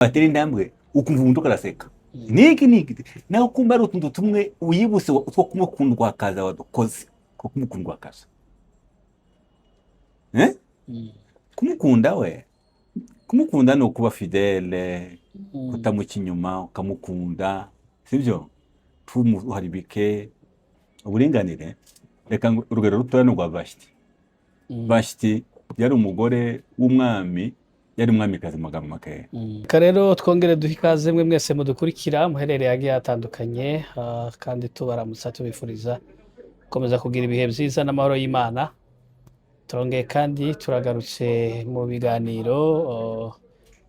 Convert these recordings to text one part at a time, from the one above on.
atera intambwe ukumva umuntu karaseka niki naho kumba ari utuntu tumwe uyibuse two kumukundwa akaza wadukoze ko kumukundwa akaza kumukunda we kumukunda no kuba fidele kutamuca inyuma ukamukunda sibyo tumuharibike uburinganire. Reka urugero rutoya no rwa Vashti yari umugore w'umwami, yari umwamikazi mu magambo makeya. Rero twongere duha ikaze mwe mwese mudukurikira muherereye agiye hatandukanye, kandi tubaramutsa tubifuriza gukomeza kugira ibihe byiza n'amahoro y'Imana. Turongeye kandi turagarutse mu biganiro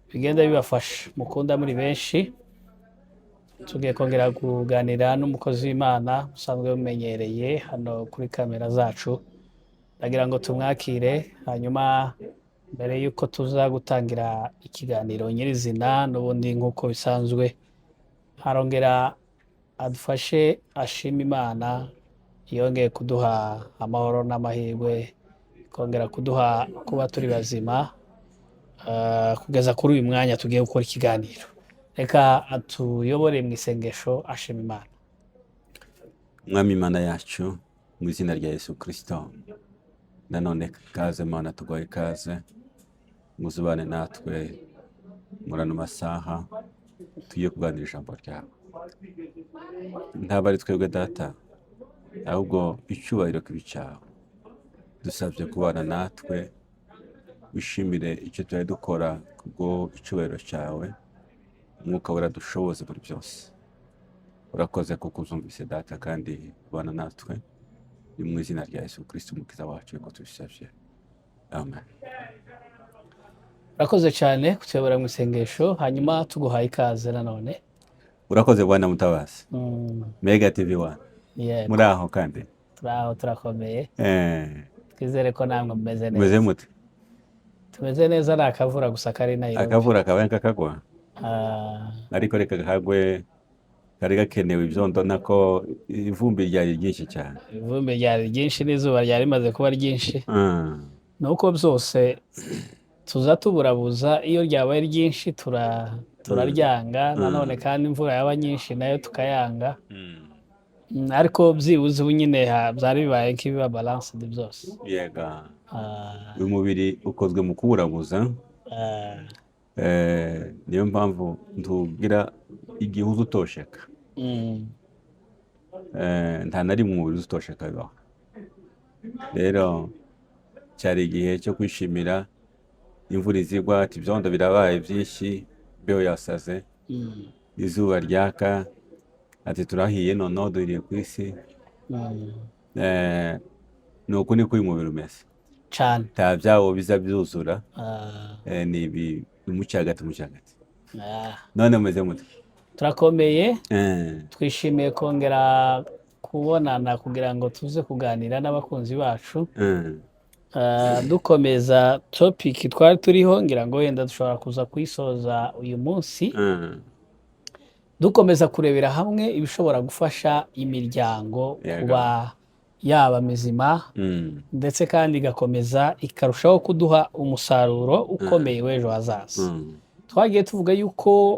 bigenda bibafasha mukunda muri benshi. Tugiye kongera kuganira n'umukozi w'Imana usanzwe mumenyereye hano kuri kamera zacu. Ndagira ngo tumwakire, hanyuma mbere yuko tuza gutangira ikiganiro nyirizina n'ubundi nk'uko bisanzwe, harongera adufashe ashima Imana yongeye kuduha amahoro n'amahirwe, kongera kuduha kuba turi bazima kugeza kuri uyu mwanya tugiye gukora ikiganiro. Reka atuyobore mu isengesho ashima Imana. Mwami Imana yacu, mu izina rya Yesu Kristo, nanone kaze Mana, tugoye kaze muzubane natwe muri ano masaha tugiye kuganira ijambo ryawe. Ntabwo ari twebwe Data, ahubwo icyubahiro kibi cyawe. Dusabye kubana natwe, wishimire icyo tugiye dukora kubwo icyubahiro cyawe. Umwuka wera dushoboze muri byose. Urakoze kuko uzumvise Data, kandi kubana natwe ni mu izina rya Yesu Kristo umukiza wacu ko tubisabye. Amen. Urakoze cyane kutuyobora mu isengesho, hanyuma tuguhaye ikaze nanone. Urakoze Bwana Mutabazi. Mega TV 1. Muri aho kandi? Turaho, turakomeye. Twizere ko namwe mumeze neza. Meze mute? Tumeze neza, ari akavura gusa kari Nairobi. Akavura kabaye kakagwa? Ariko reka kagwe, kari gakenewe ibyondo nako ivumbi ryari ryinshi cyane. Ivumbi ryari ryinshi n'izuba ryari rimaze kuba ryinshi. Nuko byose tuza tuburabuza, iyo ryabaye ryinshi turaryanga, nanone kandi imvura yaba nyinshi nayo tukayanga. Ariko byibuze ubu nyine byari bibaye nk'ibiba balance de byose. Yega. Uyu mubiri ukozwe mu kuburabuza. Niyo mpamvu ntugira igihuzu utosheka. Nta nari mu mubiri utosheka bibaho. Rero cyari igihe cyo kwishimira imvura izigwa, ati ibyondo birabaye byinshi, beho yasaze, izuba ryaka, ati turahiye noneho duhiriye ku isi. Ni uku niko uyu mubiri umeze cyane. Nta byawo biza byuzura, ni umucyagati. None mumeze mute? Turakomeye, twishimiye kongera kubonana kugira ngo tuze kuganira n'abakunzi bacu. Dukomeza topic twari turiho, ngira ngo wenda dushobora kuza kuyisoza uyu munsi. Dukomeza kurebera hamwe ibishobora gufasha imiryango kuba yaba mizima, ndetse kandi igakomeza ikarushaho kuduha umusaruro ukomeye w'ejo hazaza. Twagiye tuvuga yuko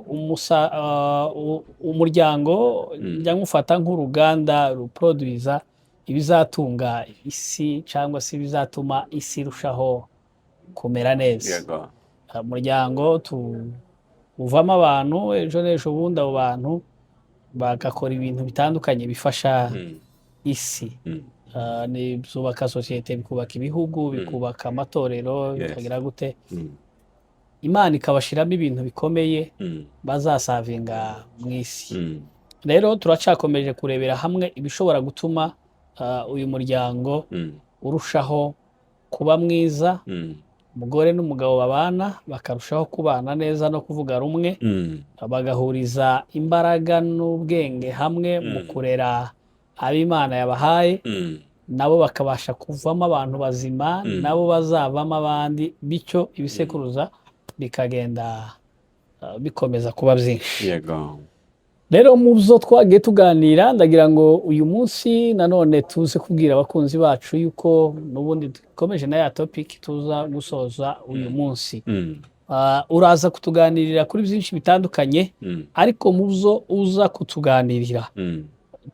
umuryango njya ngufata nk'uruganda ruproduiza ibizatunga isi, cyangwa se ibizatuma isi irushaho kumera neza. Umuryango uvamo abantu, ejo n'ejo bundi abo bantu bagakora ibintu bitandukanye bifasha isi. Byubaka sosiyete, bikubaka ibihugu, bikubaka amatorero, bikagira gute. Imana ikabashiramo ibintu bikomeye bazasavinga mu isi. Rero turacakomeje kurebera hamwe ibishobora gutuma uyu muryango urushaho kuba mwiza, umugore n'umugabo babana bakarushaho kubana neza no kuvuga rumwe, bagahuriza imbaraga n'ubwenge hamwe mu kurera abo Imana yabahaye, nabo bakabasha kuvamo abantu bazima, nabo bazavamo abandi, bityo ibisekuruza bikagenda bikomeza kuba byinshi. Rero mu byo twagiye tuganira, ndagira ngo uyu munsi nanone tuze kubwira abakunzi bacu yuko n'ubundi dukomeje na ya topic tuza gusoza uyu munsi. uraza kutuganirira kuri byinshi bitandukanye, ariko mu byo uza kutuganirira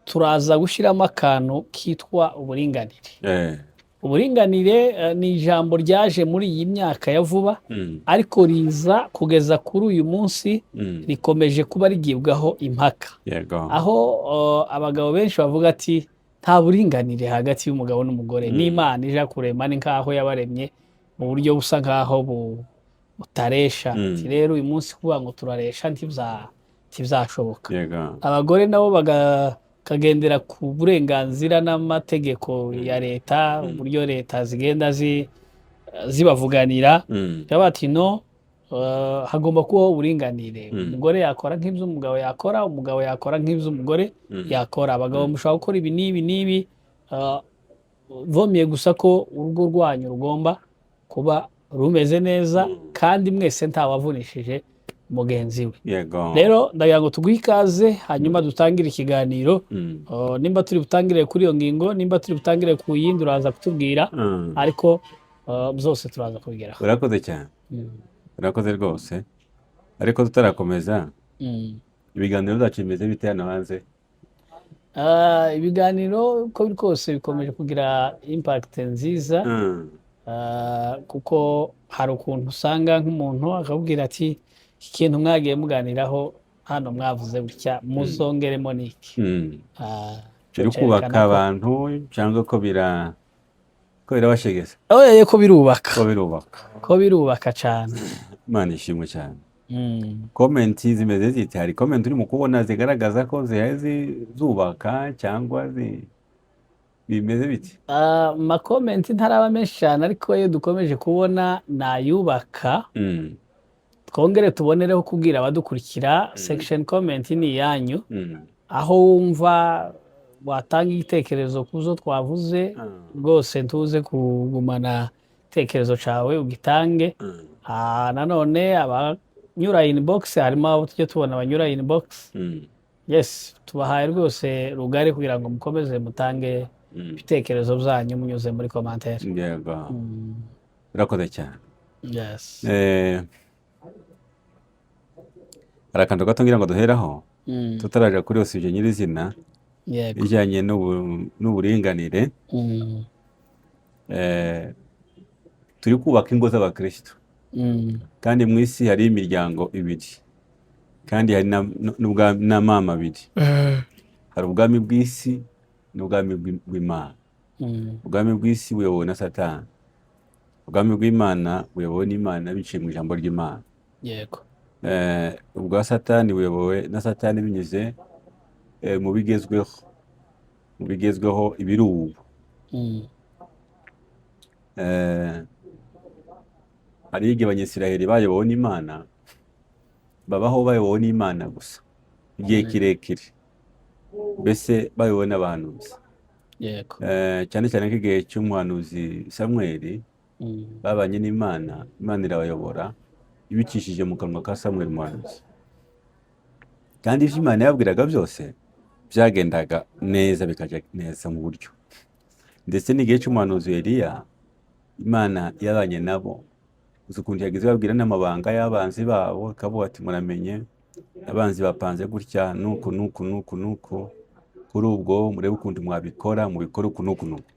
turaza gushyiramo akantu kitwa uburinganire. Uburinganire ni ijambo ryaje muri iyi myaka ya vuba, ariko riza kugeza kuri uyu munsi rikomeje kuba rigibwaho impaka, aho abagabo benshi bavuga ati nta buringanire hagati y'umugabo n'umugore. N'Imana ije kurema ni nk'aho yabaremye mu buryo busa nk'aho butaresha. Rero uyu munsi kuvuga ngo turaresha ntibizashoboka. Abagore nabo bakagendera ku burenganzira n'amategeko ya leta, uburyo leta zigenda zibavuganira, bati no, hagomba kubaho uburinganire. Umugore yakora nk'ibyo umugabo yakora, umugabo yakora nk'ibyo umugore yakora. Abagabo mushobora gukora ibi n'ibi n'ibi, vomye gusa ko urugo rwanyu rugomba kuba rumeze neza kandi mwese ntawavunishije mugenzi we. Rero ndagira ngo tuguhe ikaze, hanyuma dutangire ikiganiro. Nimba turi butangire kuri iyo ngingo, nimba turi butangire ku yindi uraza kutubwira, ariko byose turaza kubigeraho. Urakoze cyane, urakoze rwose. Ariko tutarakomeza, ibiganiro byacu bimeze bite hano hanze? Ibiganiro uko biri kose bikomeje kugira impact nziza, kuko hari ukuntu usanga nk'umuntu akabwira ati iki kintu mwagiye muganiraho hano mwavuze gutya, muzongeremo n'iki. Biri kubaka abantu cyangwa ko birabashegeza? Ko birubaka cyane. Imana ishimwe cyane. Komenti zimeze zite? Hari komenti urimo kubona zigaragaza ko zubaka cyangwa bimeze biti? Amakomenti ntaraba menshi cyane, ariko iyo dukomeje kubona nayubaka. Twongere tubonereho kubwira abadukurikira, section comment ni iyanyu, aho wumva watanga igitekerezo ku byo twavuze rwose ntuze kugumana igitekerezo cyawe ugitange. Nanone abanyura inbox, harimo abo tujya tubona abanyura inbox. Yes, tubahaye rwose rugari kugira ngo mukomeze mutange ibitekerezo byanyu munyuze muri commentaire. Urakoze cyane. Yes. Hari akantu gato ngira ngo duheraho tutaraja kuri yose ibyo nyirizina bijyanye n'uburinganire. Turi kubaka ingo z'abakristo, kandi mu isi hari imiryango ibiri, kandi hari n'amama abiri. Hari ubwami bw'isi n'ubwami bw'Imana. Ubwami bw'isi buyobowe na Satani, ubwami bw'Imana buyobowe n'Imana biciye mu ijambo ry'Imana. Ubwa Satani buyobowe na Satani binyuze mu bigezweho ibiri ubu. Hari igihe Abanyisiraheli bayobowe n'Imana, babaho bayobowe n'Imana gusa igihe kirekire, mbese bayobowe n'abahanuzi. Cyane cyane nk'igihe cy'umuhanuzi Samweli, babanye n'Imana, Imana irabayobora ibicishije mu kanwa ka Samweli umuhanuzi, kandi ibyo Imana yabwiraga byose byagendaga neza, bikajya neza mu buryo. Ndetse n'igihe cy'umuhanuzi Eliya, Imana yabanye nabo, uzi ukuntu yagize babwira n'amabanga y'abanzi babo, ikavuga ati muramenye abanzi bapanze gutya nuku nuku nuku nuku, kuri ubwo murebe ukuntu mwabikora, mubikore uku nuku nuku.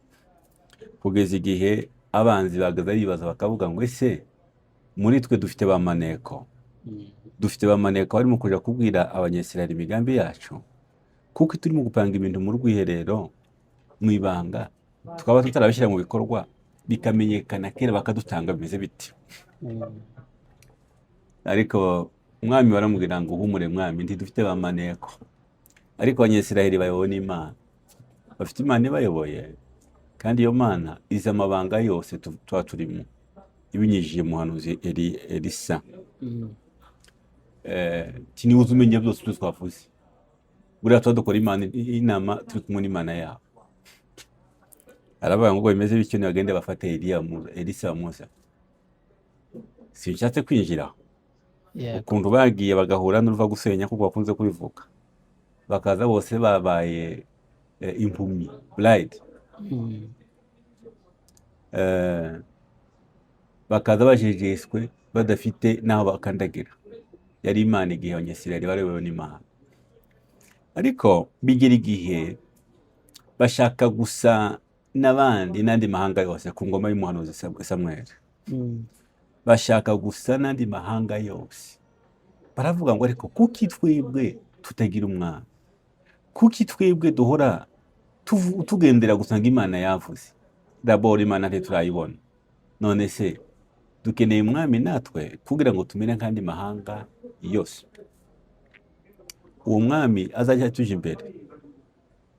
Kugeza igihe abanzi bagaza bibaza bakavuga ngo ese muri twe dufite bamaneko, barimo kuja kubwira Abanyisiraheli imigambi yacu, kuko turimo gupanga ibintu mu rwiherero mu ibanga, tukaba tutarabishyira mu bikorwa, bikamenyekana kera bakadutanga bimeze biti. Ariko umwami baramubwira ngo uhumure mwami, ntidufite bamaneko. Ariko Abanyisiraheli bayobowe n'Imana, bafite Imana ibayoboye, kandi iyo Mana izi amabanga yose tuba turimo, ibinyujije muhanuzi Elisa. Niwe uzi umenya byose ibyo twavuze. Buriya tuba dukora inama turi kumwe n'Imana yabo. Aravuga ngo bimeze bityo nibagende bafate Elisa bamuza. Sinshatse kwinjira ukuntu bagiye bagahura n'uruva gusenya, kuko bakunze kubivuga, bakaza bose babaye impumyi, blind. Bakaza bajejeswe badafite n'aho bakandagira. Yari Imana igihe Abanyasirayeli barebewe n'Imana, ariko bigera igihe bashaka gusa n'abandi n'andi mahanga yose ku ngoma y'umuhanuzi Samweli. Bashaka gusa n'andi mahanga yose. Baravuga ngo ariko kuki twebwe tutagira umwami? Kuki twebwe duhora tugendera gusanga Imana yavuze? D'abord Imana ntiturayibona. None se dukeneye umwami natwe kugira ngo tumere nk'andi mahanga yose. Uwo mwami azajya tuje imbere,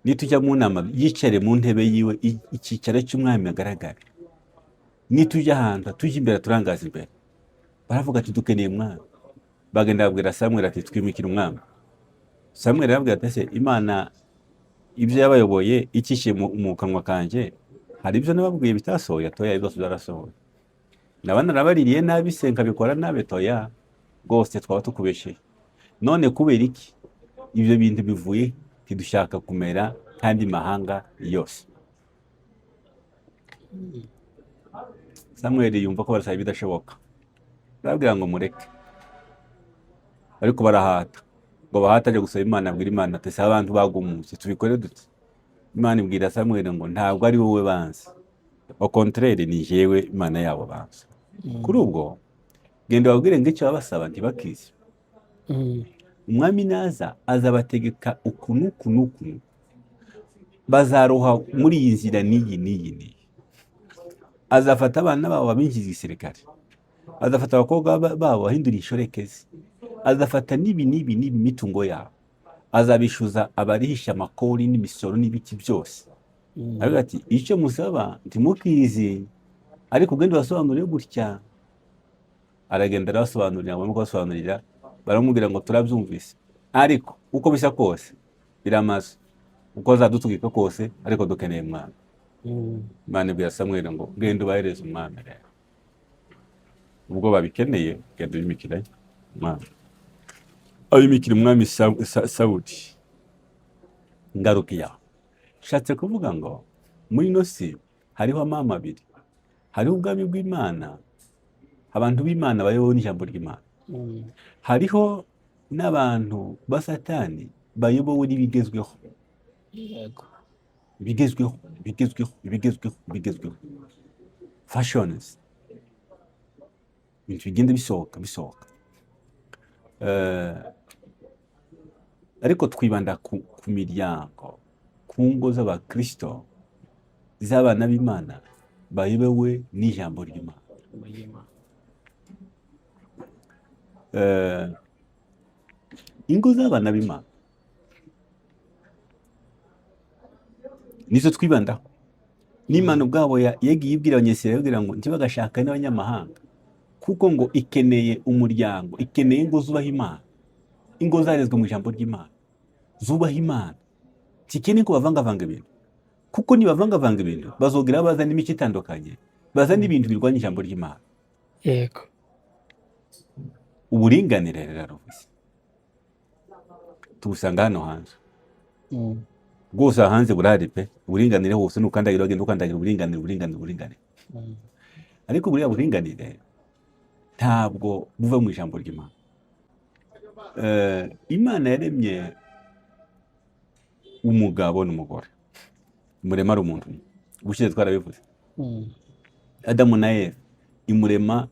nitujya mu nama yicare mu ntebe yiwe, icyicaro cy'umwami agaragare. Nitujya ahantu tujya imbere turangaza imbere. Baravuga ati dukeneye umwami. Bagenda babwira Samweli ati twimikira umwami. Samweli arabwira ati ese Imana ibyo yabayoboye icishe mu kanwa kanje, hari ibyo nababwiye bitasohoye? Toya, byose byarasohoye. Nabana nabaririye nabi se nkabikora nabi? Toya, rwose twaba tukubeshye. None kubera iki ibyo bintu bivuye? Tidushaka kumera kandi mahanga yose. Samweli yumva ko barasaba ibidashoboka, barabwira ngo mureke. Ariko barahata, ngo bahata aje gusaba Imana, abwira Imana ati se abantu bagumutse tubikore dute? Imana ibwira Samweli ngo ntabwo ari wowe banze, au contraire ni jewe Imana yabo banze. Kuri ubwo genda babwire ngo icyo babasaba ntibakize. Umwami naza azabategeka ukuntu bazaroha muri iyi nzira n'iyi. Azafata abana babo babinjiza igisirikare, azafata abakobwa babo bahindura inshorekezi, azafata n'ibi mitungo yabo, azabishuza abarihisha amakori n'imisoro n'ibiki byose. Aravuga ati icyo musaba ntimukizi, ariko ugende basobanurire gutya. Aragenda arabasobanurira, ngo basobanurira, baramubwira ngo turabyumvise, ariko uko bisa kose biramaze, uko zadutugika kose, ariko dukeneye umwami. Imana ibwira Samweli ngo genda ubahereze umwami rero. Ubwo babikeneye genda ubimikira umwami. Abimikira umwami Sawuli. Ngaruka yaho shatse kuvuga ngo muri ino si hariho amama abiri. Hariho ubwami bw'Imana, abantu b'Imana bayobowe n'ijambo ry'Imana. Hariho n'abantu ba Satani bayobowe n'ibigezweho. Ibigezweho. Fashions. Ibintu bigenda bisohoka. Ariko twibanda ku miryango, ku ngo z'abakristo, z'abana b'Imana bayobowe n'ijambo ry'Imana. Ingo z'abana b'Imana nizo twibandaho. N'Imana ubwabo yagiye ibwira Abanyesirayeli kugira ngo ntibagashaka n'abanyamahanga, kuko ngo ikeneye umuryango, ikeneye ingo zubaha Imana, ingo zarezwe mu ijambo ry'Imana, zubaha Imana. Tikeneye ko bavangavanga ibintu, kuko nibavangavanga ibintu bazogira bazana imico itandukanye, bazana ibintu birwanya ijambo ry'Imana. Yego. Uburinganire rero tubusanga hano hanze. Rwose hanze burahari pe, uburinganire hose nukandagira ugenda ukandagira uburinganire. Ariko buriya buringanire ntabwo buva mu ijambo ry'Imana. Imana yaremye umugabo n'umugore, imurema ari umuntu. Ubushize twarabivuze. Adamu na Eva imurema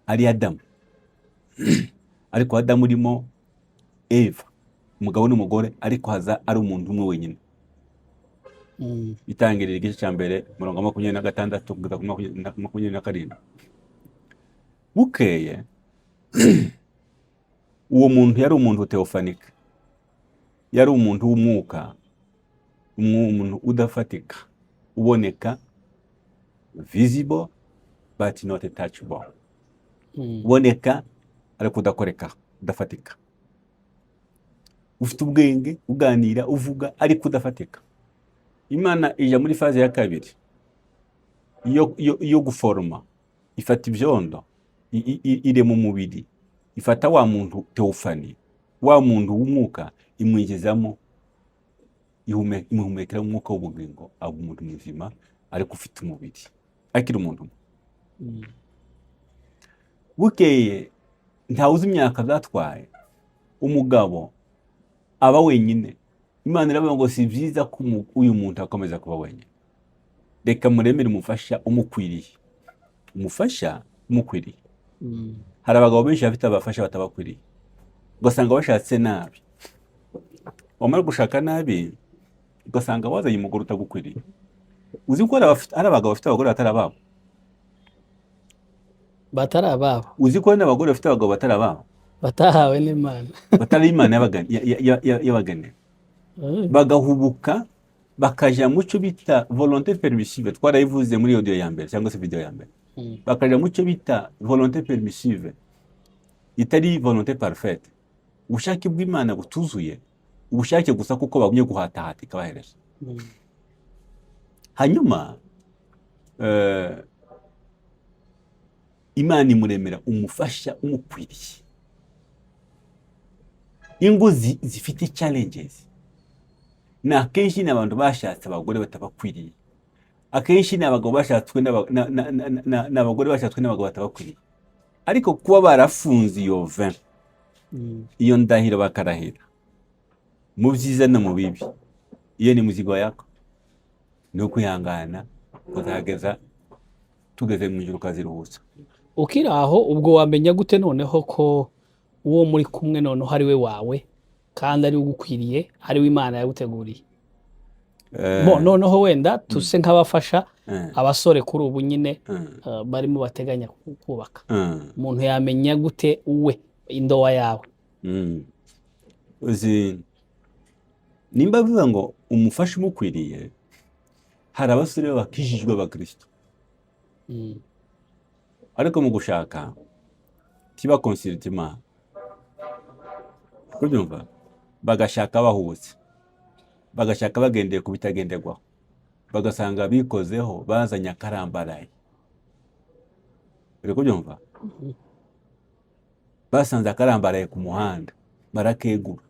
ari Adamu, ariko Adamu urimo Eva, umugabo n'umugore, ariko haza ari umuntu umwe wenyine. Itangirira igice cya mbere 26-27. Bukeye uwo muntu yari umuntu teofanike, yari umuntu w'umwuka, umuntu udafatika, uboneka, visible but not touchable. Uboneka ariko udakoreka, udafatika. Ufite ubwenge, uganira, uvuga, ariko udafatika. Imana ija muri faze ya kabiri yo guforma, ifata ibyondo, ire mu mubiri, ifata wa muntu teofani, wa muntu w'umwuka, imwinjizamo, imuhumekera umwuka w'ubugingo, aba umuntu muzima, ariko ufite umubiri, akiri umuntu. bukeye ntawuzi imyaka zatwaye, umugabo aba wenyine. Imana iravuga ngo si byiza ko uyu muntu akomeza kuba wenyine, reka muremere umufasha umukwiriye. Umufasha umukwiriye. Hari abagabo benshi bafite abafasha batabakwiriye, ugasanga bashatse nabi. Wamara gushaka nabi ugasanga wazanye umugore utagukwiriye. Uzi ko hari abagabo bafite abagore batari ababo? Batari ababo. Uzi ko hari n'abagore bafite abagabo batari ababo? Batahawe n'Imana. Batari Imana yabageneye. Bagahubuka bakaja mu cyo bita volonté permissive. Twarayivuze muri audio ya mbere cyangwa se video ya mbere. Bakaja mu cyo bita volonté permissive, itari volonté parfaite. Ubushake bw'Imana butuzuye, ubushake gusa kuko bagumye guhatahata ikabahereza. Hanyuma Imana imuremera umufasha umukwiriye. Ingo zifite challenges, na akenshi n'abantu bashatse abagore batabakwiriye. Akenshi n'abagabo bashatswe n'abagore bashatswe n'abagabo batabakwiriye. Ariko kuba barafunze iyo vin, iyo ndahiro bakarahira, mu byiza no mu bibi, iyo ni muzigo yako, ni ukwihangana kuzageza tugeze mu ijuru ukaziruhutsa. Ukiri aho ubwo wamenya gute noneho ko uwo muri kumwe noneho ari we wawe kandi ari ugukwiriye, ari we Imana yaguteguriye? Noneho wenda tuse nk'abafasha abasore kuri ubu nyine barimo bateganya kubaka. Umuntu yamenya gute uwe indowa yawe? Uzi, nimba bivuga ngo umufasha umukwiriye, hari abasore bakijijwe abakristo, ariko mu gushaka tibakonsulta Imana. Kubyumva, bagashaka bahubutse, bagashaka bagendeye ku bitagenderwaho, bagasanga bikozeho bazanye akarambaraye. Uri kubyumva? Basanze akarambaraye ku muhanda barakegura.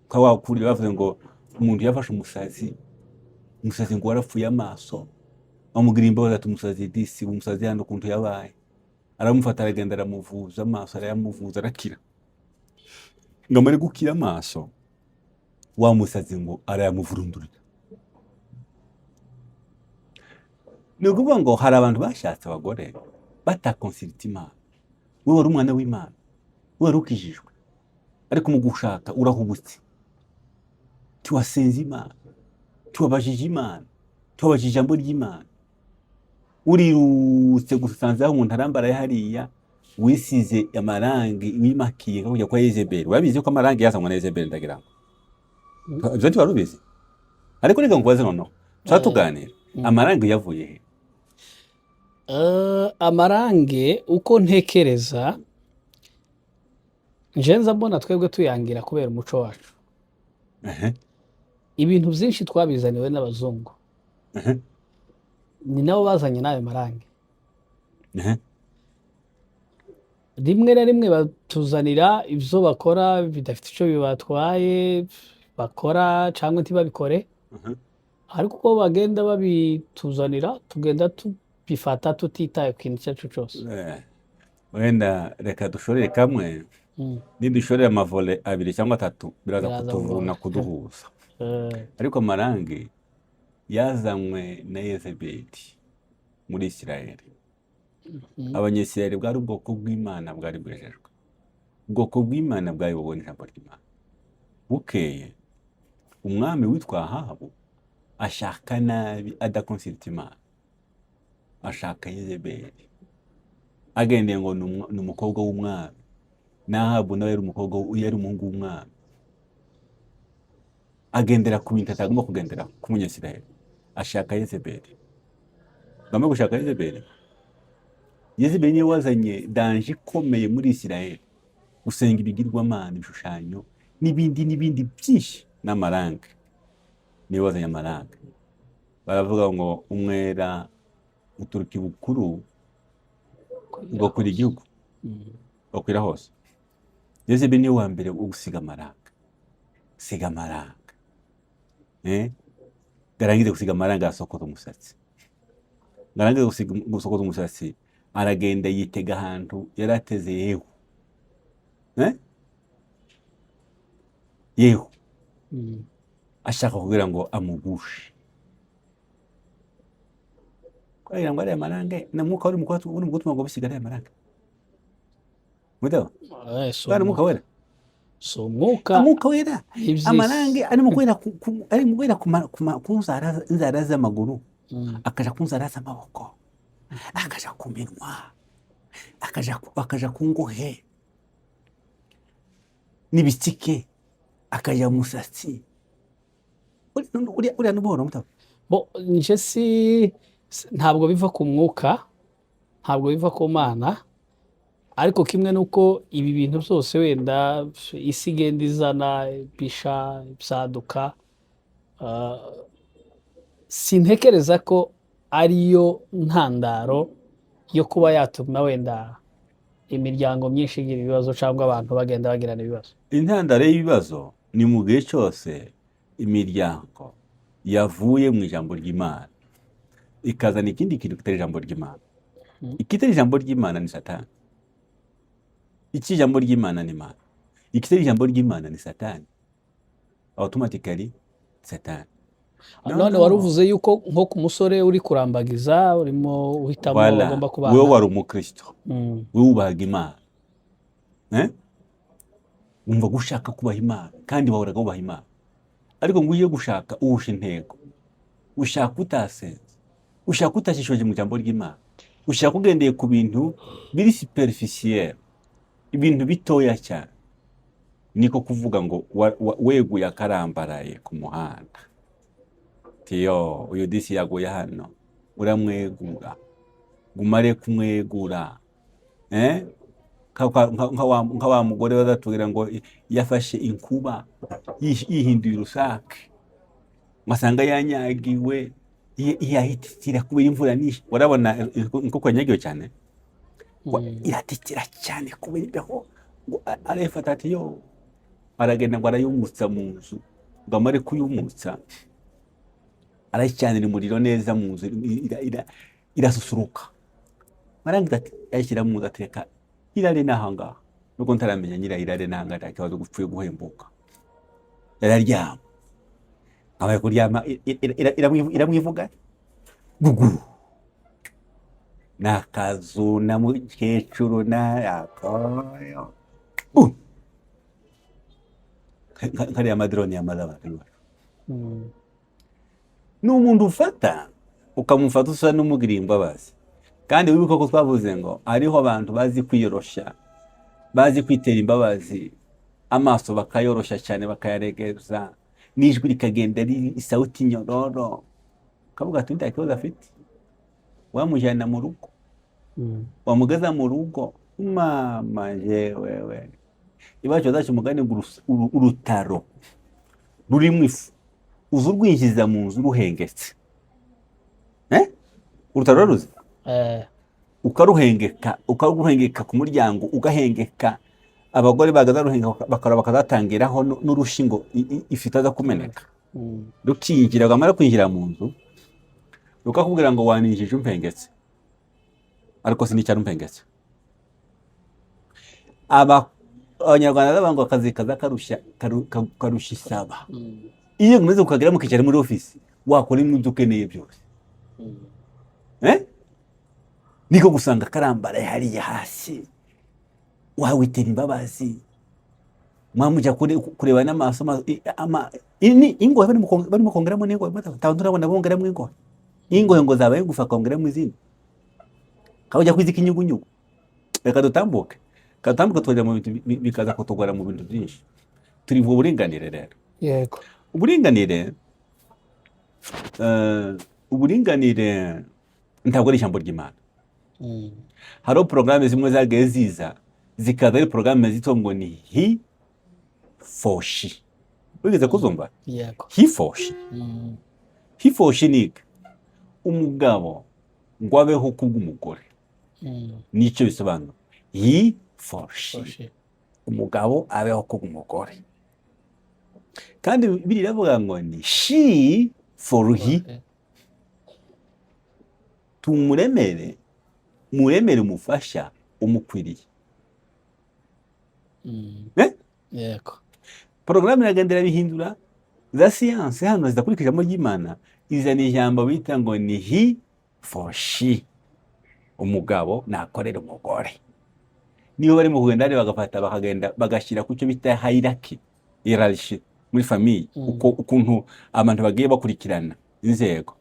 Kwa wakuri bavuze ngo umuntu yafashe umusazi ngo warapfuye amaso, bamugira imbabazi ati umusazi disi, umusazi hano ukuntu yabaye. Aramufata aragenda aramuvuza amaso, arayamuvuza arakira. Ngo amare gukira amaso, wa musazi ngo arayamuvurundurira. Ni ukuvuga ngo hari abantu bashatse abagore batakonsulta Imana. Wowe wari umwana w'Imana, wowe wari ukijijwe, ariko mu gushaka urahubutse, tiwasenze Imana, tiwabajije Imana, tiwabajije ijambo ry'Imana. Urirutse gusanze aho umuntu arambaraye hariya, wisize amarangi, wimakiye kujya kwa Yezebeli. Wabizi ko amarangi yazanywe na Yezebeli ndagira ngo. Ibyo wari ubizi? Ariko reka nkubaze noneho, tuganira, amarangi yavuye he? Amarangi uko ntekereza njenza mbona twebwe tuyangira kubera umuco wacu. Ibintu byinshi twabizaniwe n'abazungu, ni nabo bazanye n'ayo marangi. Rimwe na rimwe batuzanira ibyo bakora bidafite icyo bibatwaye bakora cyangwa ntibabikore, ariko uko bagenda babituzanira tugenda tubifata tutitaye ku kintu icyo ari cyo cyose. Wenda reka dushorere kamwe, nidushorere amavole 2 cyangwa 3 biraza kutuvuna kuduhuza. Ariko amarangi yazanywe na Yezebeli muri Isirayeli. Abanyesirayeli bwari ubwoko bw'Imana bwari bwejejwe. Ubwoko bw'Imana bwari bubona ijambo ry'Imana. Bukeye umwami witwa Ahabu ashaka nabi adakonsulta Imana, ashaka Yezebeli, agendeye ngo ni umukobwa w'umwami. Ahabu nawe yari umukobwa, yari umuhungu w'umwami, agendera ku bintu atagomba kugendera ku munyesirayeli, ashaka Yezebeli. Bamwe gushaka Yezebeli, Yezebeli niwe wazanye danje ikomeye muri Isirayeli, gusenga ibigirwamana, ibishushanyo n'ibindi byinshi, n'amarangi. Niwe wazanye amarangi. Baravuga ngo umwera uturuka ibukuru ugakwira igihugu, ugakwira hose. Yezebeli niwe wa mbere wo gusiga amarangi. Siga amarangi. Garangize gusiga amarangi asokoza umusatsi. Garangize gusokoza umusatsi, aragenda yitega ahantu yari ateze Yehu. Yehu ashaka kugira ngo amugushe, kugira ngo ariya marange na mwuka uri mu gutuma ngo bisiga ariya marange. Mudaba bwana mwuka wera, so mwuka wera amarange arimo kwera ku nzara z'amaguru, akaja ku nzara z'amaboko, akaja ku minwa, akaja ku ngohe n'ibitsike, akaja mu musatsi. Uriya n'ubuhoro mutaba nje ntabwo biva ku mwuka, ntabwo biva ku Mana, ariko kimwe nuko ibi bintu byose wenda isi igenda izana bisha byaduka, sintekereza ko ariyo ntandaro yo kuba yatuma wenda imiryango myinshi igira ibibazo cyangwa abantu bagenda bagirana ibibazo. Intandaro y'ibibazo ni mu gihe cyose imiryango yavuye mu ijambo ry'Imana ikazana ikindi kintu kitari ijambo ry'Imana. Ikitari ijambo ry'Imana ni Satani. Iki ijambo ry'Imana ni Imana. Ikitari ijambo ry'Imana ni Satani. Automatically Satani. None wari uvuze yuko nko ku musore uri kurambagiza urimo uhitamo agomba kubana. Wewe wari umukristo, wewe ubahaga Imana, wumva gushaka kubaha Imana kandi wahoraga wubaha Imana, ariko ngo ugiye gushaka uhusha intego, ushaka utasenze, ushaka utashishoje mu jambo ry'Imana, ushaka ugendeye ku bintu biri superficiel, ibintu bitoya cyane, niko kuvuga ngo weguye akarambaraye ku muhanda. Tiyo uyu disi yaguye hano, uramwegura, gumare kumwegura, nka wa mugore bazatubwira ngo yafashe inkuba yihinduye urusake, masanga yanyagiwe, yahitira kubera imvura nyinshi. Urabona kuko yanyagiwe cyane, iratitira cyane kubera imbeho, arefata ati yo, aragenda ngo arayumutsa mu nzu, ngo amare kuyumutsa arayicyanira umuriro neza mu nzu, irasusuruka. Marangiza ati ayishyira mu nzu ateka irare n'ahangaha, nuko ntaramenya nyirayirare n'ahangaha nta kibazo gupfuye guhembuka. Yararyama, abaye kuryama iramwivuga gugu, nakazu na mukecuru n'akoyo nkariya madrone y'amaraba. N'umuntu ufata ukamufata usa n'umugiriye imbabazi, kandi wibuka ko twavuze ngo hariho abantu bazi kwiyorosha, bazi kwitera imbabazi, amaso bakayorosha cyane bakayaregeza, n'ijwi rikagenda ari isauti nyororo, kavuga ati nta kibazo afite, wamujyana mu rugo, wamugeza mu rugo, mama jewewe ibacho zacu mugani urutaro rurimo ifu, uzu rwinjiza mu nzu ruhengetse, urutaro ruzi ukaruhengeka ku muryango, ugahengeka, abagore bagaza ruhengeka bakara bakazatangiraho n'urushingo ifite aza kumeneka, rukinjira gamara kwinjira mu nzu rukakubwira ngo waninjije umpengetse, ariko sinicyari umpengetse. Abanyarwanda babango akazi kaza karusha isaba, iyo ngumeze ukagera mukicara muri ofisi wakora ibintu ukeneye byose, niko gusanga karambara hariya hasi, wawitera imbabazi, mwamuja kureba n'amaso ingohe barimo kongeramo n'ingohe, tabantu urabona bongeramo ingohe ngo zabaye gufa kongeramo izindi, kawujya kwizika inyugunyugu. Reka dutambuke tujya mu bintu bikaza kutugora mu bintu byinshi. Turi mu buringanire rero. Yego. Uburinganire ntabwo ari ijambo ry'Imana. Hariho porogaramu zimwe zagiye ziza zikaza ari porogaramu zitwa ngo ni he for she. Wigeze kuzumva? Yego. He for she. He for she ni umugabo ngo abeho kubw'umugore. Nicyo bisobanura. He for she. Umugabo abeho kubw'umugore. Kandi Bibiliya iravuga ngo ni she for he. Tumuremere muremere umufasha umukwiriye. Yego. Porogaramu iragendera bihindura za siyansi hano zidakurikije ijambo ry'Imana, izana ijambo bita ngo ni he for she. Umugabo nakorera umugore. Niyo bari mu kugenda bagafata bakagenda bagashyira ku cyo bita hierarchy, hierarchy muri famille, ukuntu abantu bagiye bakurikirana inzego.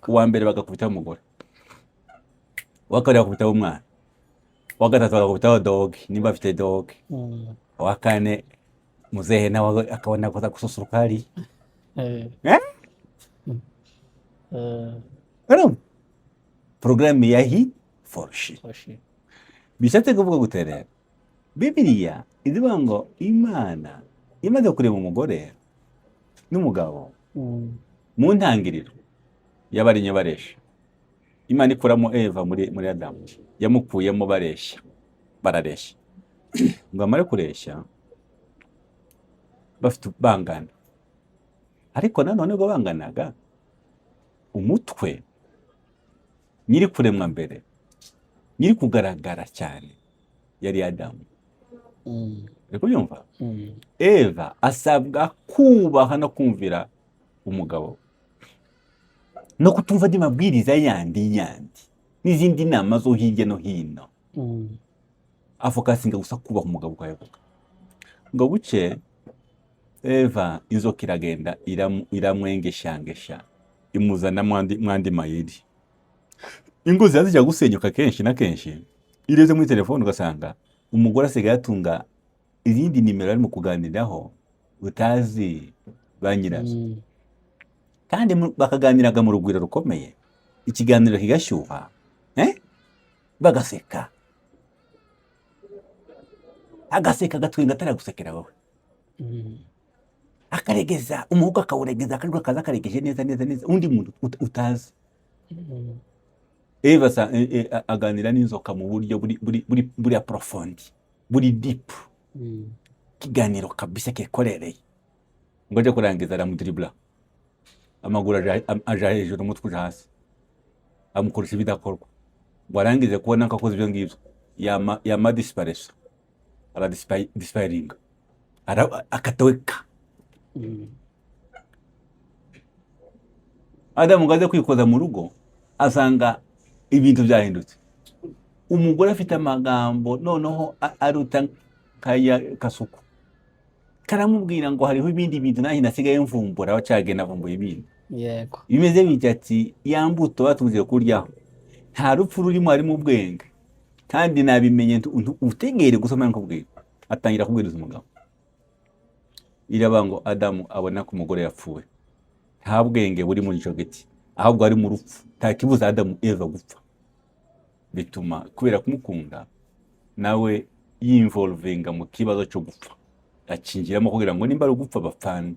Uwa mbere bagakubitaho umugore, uwa kabiri bagakubitaho umwana, uwa gatatu bagakubitaho dog niba afite dog, uwa kane muzehe nawe akabona kuza gususuruka hariya. Porogaramu ya he for she. Bishatse kuvuga gute rero? Bibiliya ivuga ngo Imana imaze kurema umugore n'umugabo mu ntangiriro y'abarinye baresha. Imana ikuramo Eva muri Adamu, yamukuyemo barareshya ngo amare kureshya bafite bangana, ariko nanone ubwo banganaga umutwe nyiri kuremwa mbere, nyiri kugaragara cyane yari Adamu. Uri kubyumva? Eva asabwa kubaha no kumvira umugabo no kutumva andi mabwiriza yandi n'izindi nama zo hirya no hino. Afokasinga gusa kubaha umugabo ukayavuga ngo buke Eva inzoka iragenda iramwengeshangesha imuzana mwandi mayiri. Ingo zijya gusenyuka kenshi na kenshi, ireze muri telefone ugasanga umugore asigaye atunga izindi nimero ari mu kuganiraho utazi ba nyirazo, kandi bakaganiraga mu rugwiro rukomeye, ikiganiro kigashyuha, bagaseka, agaseka agatwenga ataragusekera wowe, akaregeza umuhogo akawuregeza, akajwi akaza akaregeje neza undi muntu utazi. Eva aganira n'inzoka mu buryo buri aprofondi, buri deep, kiganiro kabisa kikorereye. Ngo aje kurangiza aramudribla, amaguru aja hejuru, umutwe uja hasi, amukoresha ibidakorwa. Ngo arangize kubona ko akoze ibyo ngibyo, yama disparesa, disparinga, akatoweka. Adamu ngo aze kwikoza mu rugo asanga ibintu byahindutse. Umugore afite amagambo noneho aruta kaya kasuku, karamubwira ngo hariho ibindi bintu nahi nasigaye mvumbura, wacagenda vumbuye ibindi. Yego. Bimeze bitati yambuto batuze kuryaho, nta rupfu rurimo, harimo ubwenge, kandi nabimenye utegere gusoma nkubwira. Atangira kubwiriza umugabo, iraba ngo Adamu abona ko umugore yapfuye, nta bwenge buri muri ico giti, ahubwo ari mu rupfu. Nta kibuza Adamu Eva gupfa. Bituma kubera kumukunda nawe yinvolvinga mu kibazo cyo gupfa, akingiramo kugira ngo nimba ari gupfa bapfane.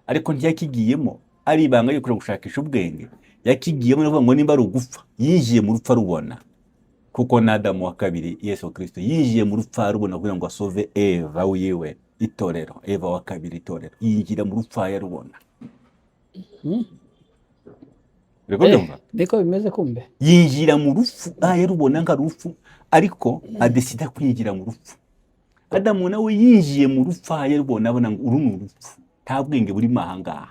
Ariko ntiyakigiyemo ari ibanga yo gushakisha ubwenge, yakigiyemo no ngo nimba ari gupfa, yijiye mu rupfu arubona. Kuko na Adamu wa kabiri Yesu Kristo yijiye mu rupfu arubona kugira ngo asove Eva wiwe, itorero. Eva wa kabiri itorero yinjira mu rupfu yarubona. Niko bimeze kumbe. Yinjira mu rupfu yarubona nka rupfu, ariko adesida kwinjira mu rupfu. Adamu nawe yinjiye mu rupfu yarubona, abona ngo uru ni urupfu, nta bwenge buri mahanga,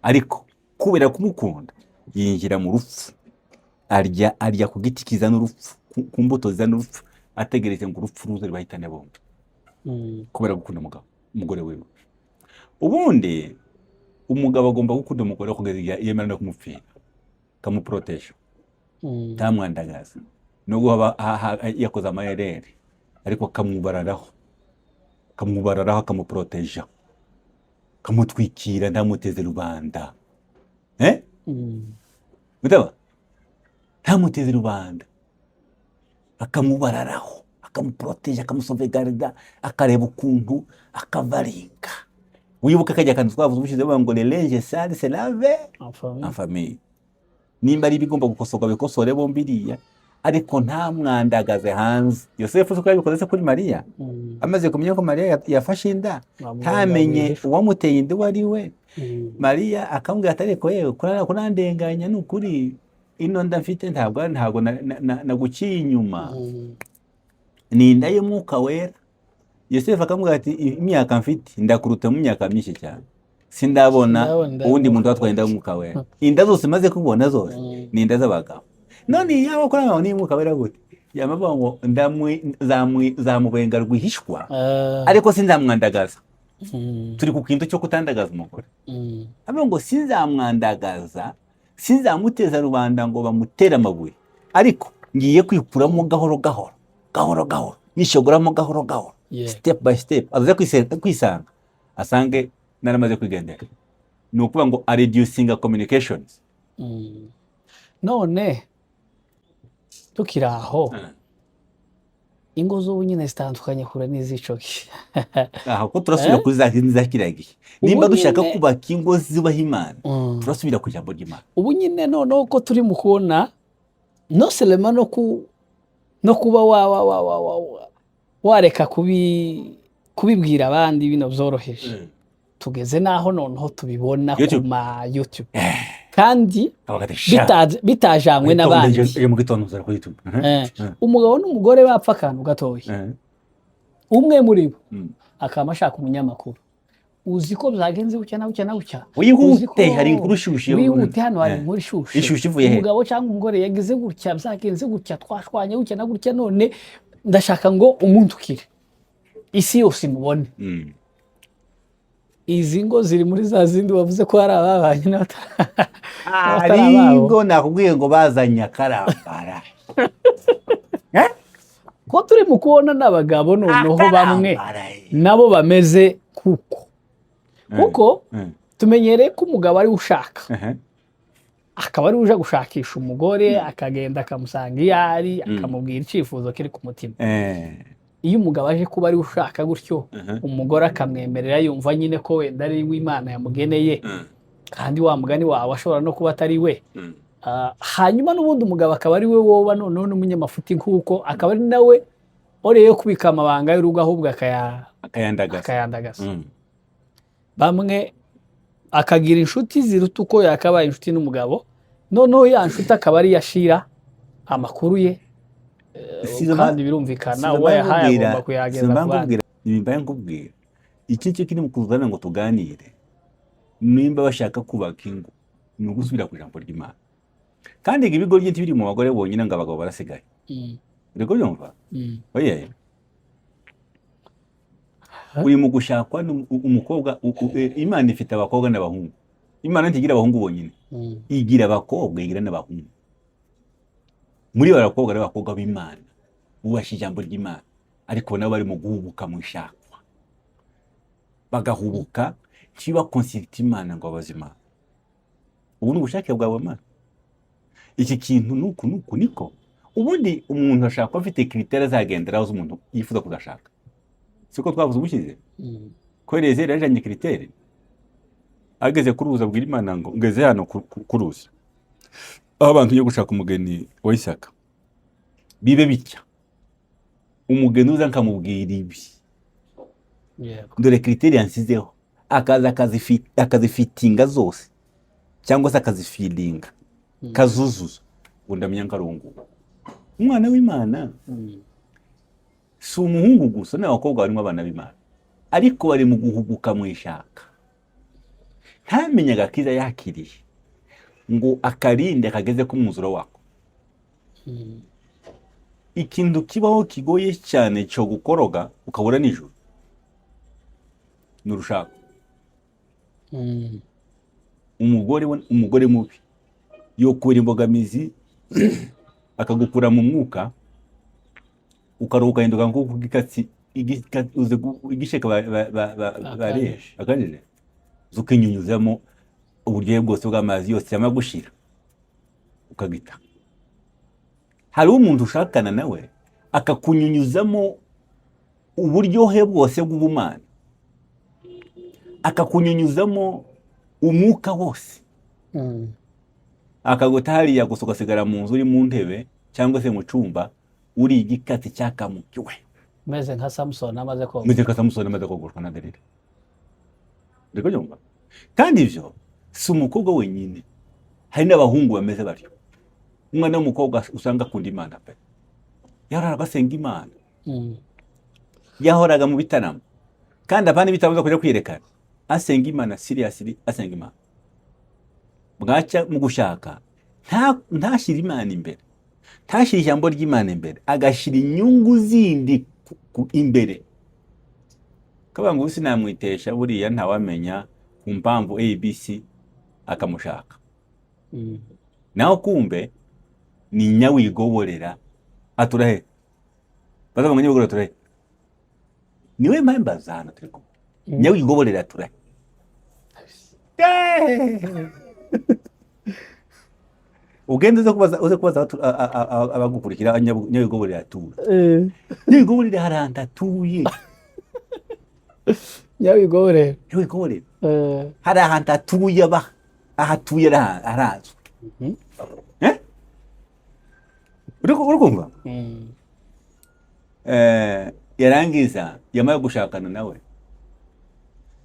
ariko kubera kumukunda yinjira mu rupfu, arya ku giti kizana urupfu, ku mbuto zizana urupfu, ategereje ngo urupfu ruze rubahitane bombi, kubera gukunda umugore wewe. Ubundi umugabo agomba gukunda umugore kugeza yemera no kumupfira, kamuproteja, ntamwandagaza, nubwo yakoze amayerere, ariko kamubararaho, kamuproteja, kamutwikira, ntamuteze rubanda. Mutaba ntamuteze rubanda, akamubararaho, akamuproteja, akamusovegarda, akareba ukuntu akavaringa. Wibuka kajya kandi twavuze ubushize ngo le linge sale se lave en famille. Nimba ari bigomba gukosorwa bikosore bombiriya, ariko nta mwandagaze hanze. Yosefu uko yabikoze se kuri Mariya, amaze kumenya ko Mariya yafashe inda, ntamenye uwamuteye inda wari we. Mariya akamubwira ati ariko yewe kurandenganya n'ukuri, ino nda mfite ntabwo naguciye inyuma, ni inda y'Umwuka Wera. Yosefu akamubwira ati imyaka mfite ndakuruta mu myaka myinshi cyane, sindabona uwundi muntu watwaye inda y'Umwuka Wera. Inda zose maze kubona zose ni inda z'abagabo. None yaba kora nawe ni Umwuka Wera gute? Yamavuga ngo zamubenga rwihishwa ariko sinzamwandagaza. Turi ku kintu cyo kutandagaza umugore. Avuga ngo sinzamwandagaza, sinzamuteza rubanda ngo bamutere amabuye, ariko ngiye kwikuramo gahoro gahoro, nishogoramo gahoro gahoro, step by step. Aza kwisanga asange naramaze kwigendera. Ni ukuvuga ngo reducing communications. None tukiri aho, ingo z'ubu nyine zitandukanye kure n'izicoki. Aha ko turasubira kuri za kiragiye. Nimba dushaka kubaka ingo zubaha Imana, turasubira ku ijambo ry'Imana. Ubu nyine noneho ko turi mu kubona no selema no kuba wareka kubibwira abandi bino byoroheje. Tugeze naho noneho tubibona ku ma YouTube. Kandi bitajanywe n'abandi. Umugabo n'umugore bapfa akantu gatoya, umwe muri bo akaba ashaka umunyamakuru, uzi ko byagenze gutya na gutya, wihute hari inkuru ishushe, wihute hano hari inkuru ishushe, umugabo cyangwa umugore yagize gutya, byagenze gutya, twashwanye gutya na gutya, none ndashaka ngo umuntukire isi yose imubone. Izi ngo ziri muri za zindi wavuze ko hari ababanye n'abatari ingo nakubwiye ngo bazanye akarambara. Ko turi mu kubona n'abagabo noneho bamwe nabo bameze kuko tumenyereye ko umugabo ari ushaka, akaba ari uje gushakisha umugore, akagenda akamusanga iyo ari, akamubwira icyifuzo kiri ku mutima. Iyo umugabo aje kuba ari ushaka gutyo, umugore akamwemerera yumva nyine ko wenda ari w'Imana yamugeneye, kandi wa mugani wawe ashobora no kuba atari we. Hanyuma n'ubundi umugabo akaba ari we woba noneho n'umunyamafuti nk'uko, akaba ari nawe oreye kubika amabanga y'urugo ahubwo akayandagaza. Bamwe akagira inshuti ziruta uko yakabaye inshuti n'umugabo, noneho ya nshuti akaba ari yashira amakuru ye, kandi birumvikana uwo yahaye agomba kuyageza ku bandi. Nimba nkubwira iki cyo kiri mu kuzana ngo tuganire, nimba bashaka kubaka ingo ni ugusubira ku ijambo ry'Imana. Kandi ibigo byinshi biri mu bagore bonyine ngo abagabo barasigaye. Uriko byumva? Oye, uri mu gushakwa umukobwa, Imana ifite abakobwa n'abahungu. Imana ntigira abahungu bonyine, igira abakobwa, igira n'abahungu. Muri barakobwa n'abakobwa b'Imana bubashye ijambo ry'Imana, ariko nabo bari mu guhubuka mu ishakwa, bagahubuka kiba consulta Imana ngo abazima. Ubu ni ubushake bwawe Mana. Iki kintu nuku niko ubundi umuntu ashaka afite critère azagenderaho z'umuntu yifuza kudashaka. Siko twavuze ubushize ko Eliezer yajanye critère, ageze kuruza bwira Imana ngo ngeze hano kuruza aho abantu yo gushaka umugeni wa Isaka bibe bitya, umugeni uza nkamubwira ibi, dore critère yansizeho, akazifitinga zose cyangwa se akazifilinga kazuzuza, undamenya nkarungu. Umwana w'Imana si umuhungu gusa, n'abakobwa barimo abana b'Imana, ariko bari mu guhubuka mu ishaka. Ntamenye agakiza yakiriye ngo akarinde kageze ku mwuzuro wako. Ikintu kibaho kigoye cyane cyo gukoroga ukabura nijoro n'urushaka. Umugore mubi yo kubera imbogamizi akagukura mu mwuka, ukaruhuka hinduka nko kugikatsi igisheka baresha akanije zukinyunyuzamo uburyohe bwose bw'amazi yose yama gushira ukagita. Hari umuntu ushakana nawe akakunyunyuzamo uburyohe bwose bw'ubumana, akakunyunyuzamo umwuka wose, akaguta hariya gusa ugasigara mu nzu uri mu ntebe cyangwa se mu cyumba uri igikatsi cyakamukiwe, meze nka Samson amaze kogoshwa na Delila. Ndiko kandi ivyo si umukobwa wenyine, hari n'abahungu bameze batyo. umwana w'umukobwa usanga akunda Imana pe, yahoraga asenga Imana, yahoraga mu bitaramo, kandi apana ibitaramo kujya kwiyerekana, asenga Imana seriously, asenga Imana. Bwaca mu gushaka ntashyira Imana imbere, ntashyira ijambo ry'Imana imbere, agashyira inyungu zindi imbere. Kavuga ngo sinamwitesha buriya ntawamenya ku mpamvu ABC akamushaka. Naho kumbe ni nyawigoborera aturahe, baza ngo nyawigoborera aturahe, niwe mpamvu zana turi kumwe, nyawigoborera aturahe. Ugenda uze kubaza abagukurikira nyawigoborera atura, nyawigoborera haranta atuye, nyawigoborera hari ahantu atuye, ahatuye arazwi. Uri kumva? Yarangiza yamara gushakana nawe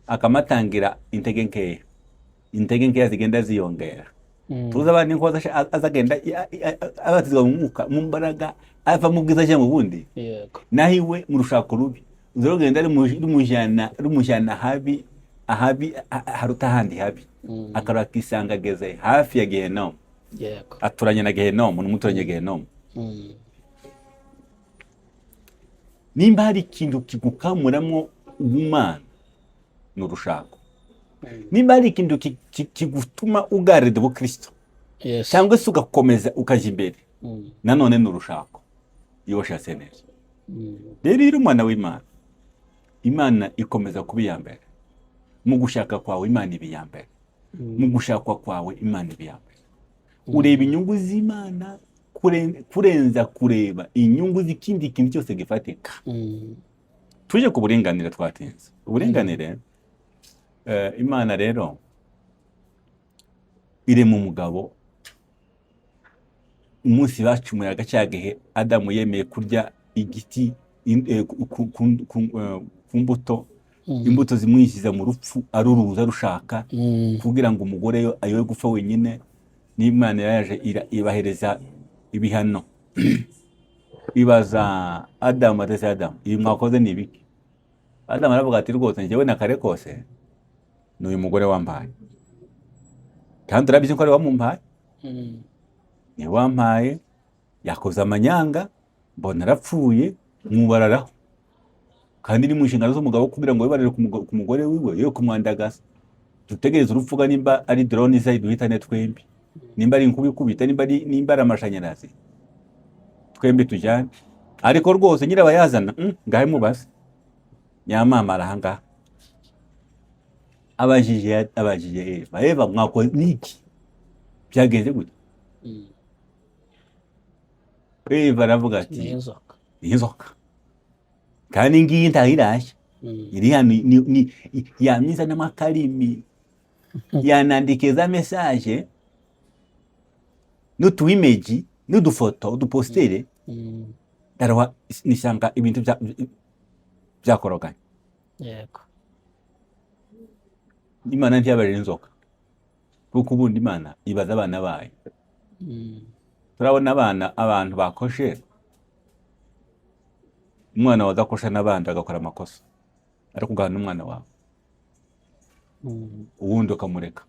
akamatangira intege nkeya zigenda ziyongera. Tuzi abandi ko azagenda abatizwa mu mwuka, mu mbaraga, ava mu bwiza cyangwa mu bundi. Naho iwe mu rushako rubi uzarugenda rumujyana habi haruta ahandi habi, akarora akisanga ageze hafi ya Gehenomu, aturanye na Gehenomu, n'umuturanye Gehenomu. Nimba hari ikintu kigukamuramo ubumana ni urushako. Nimba hari ikintu kigutuma ugarida ubukristo cyangwa se ugakomeza ukajya imbere, nanone ni urushako, iyo washatse neza. Rero iyo umwana w'Imana, Imana ikomeza kuba iya mbere. Mu gushaka kwawe Imana iba iya mbere, mu gushakwa kwawe Imana iba iya mbere. Ureba inyungu z'Imana kurenza kureba inyungu z'ikindi kintu cyose gifatika. Tuje ku buringanire twatinze. Uburinganire, Imana rero irema umugabo. Umunsi bacumuraga cya gihe Adamu yemeye kurya igiti ku mbuto, imbuto zimwinjiza mu rupfu, aruruza rushaka kugira ngo umugore yo ayoye gupfa wenyine. N'Imana yaje ibahereza ibihano. Ibaza Adamu atese, Adamu, ibi mwakoze ni ibiki? Adamu aravuga ati rwose njyewe na kare kose ni uyu mugore wampaye, kandi urabizi ko ari wamumpaye. Ni wampaye, yakoze amanyanga, mbona arapfuye, mubararaho. Kandi ni mu nshingano z'umugabo kugira ngo wibarire ku mugore wiwe, yo kumwandagaza. Dutegereze urupfuga nimba ari drone iza iduhitane twembi, nimba ari inkubikubita, nimba ari amashanyarazi, twembi tujyane. Ariko rwose nyirabayazana ngahe mubaze, nyamamara ahangaha abajije Eva mwakoze niki, byagenze gute? Eva aravuga ati inzoka, kandi ngiyi ntahirashya, iri hano yamyiza n'amakarimi, yanandikeza message n'utuimeji n'udufoto udupostere, darwa nisanga ibintu byakoroganye. Yego. Imana ntiyabarira inzoka, kuko ubundi Imana ibaza abana bayo. Turabona abantu bakoshe, umwana wadakosha n'abandi agakora amakosa, ariko ugahana umwana wawe, ubundi ukamureka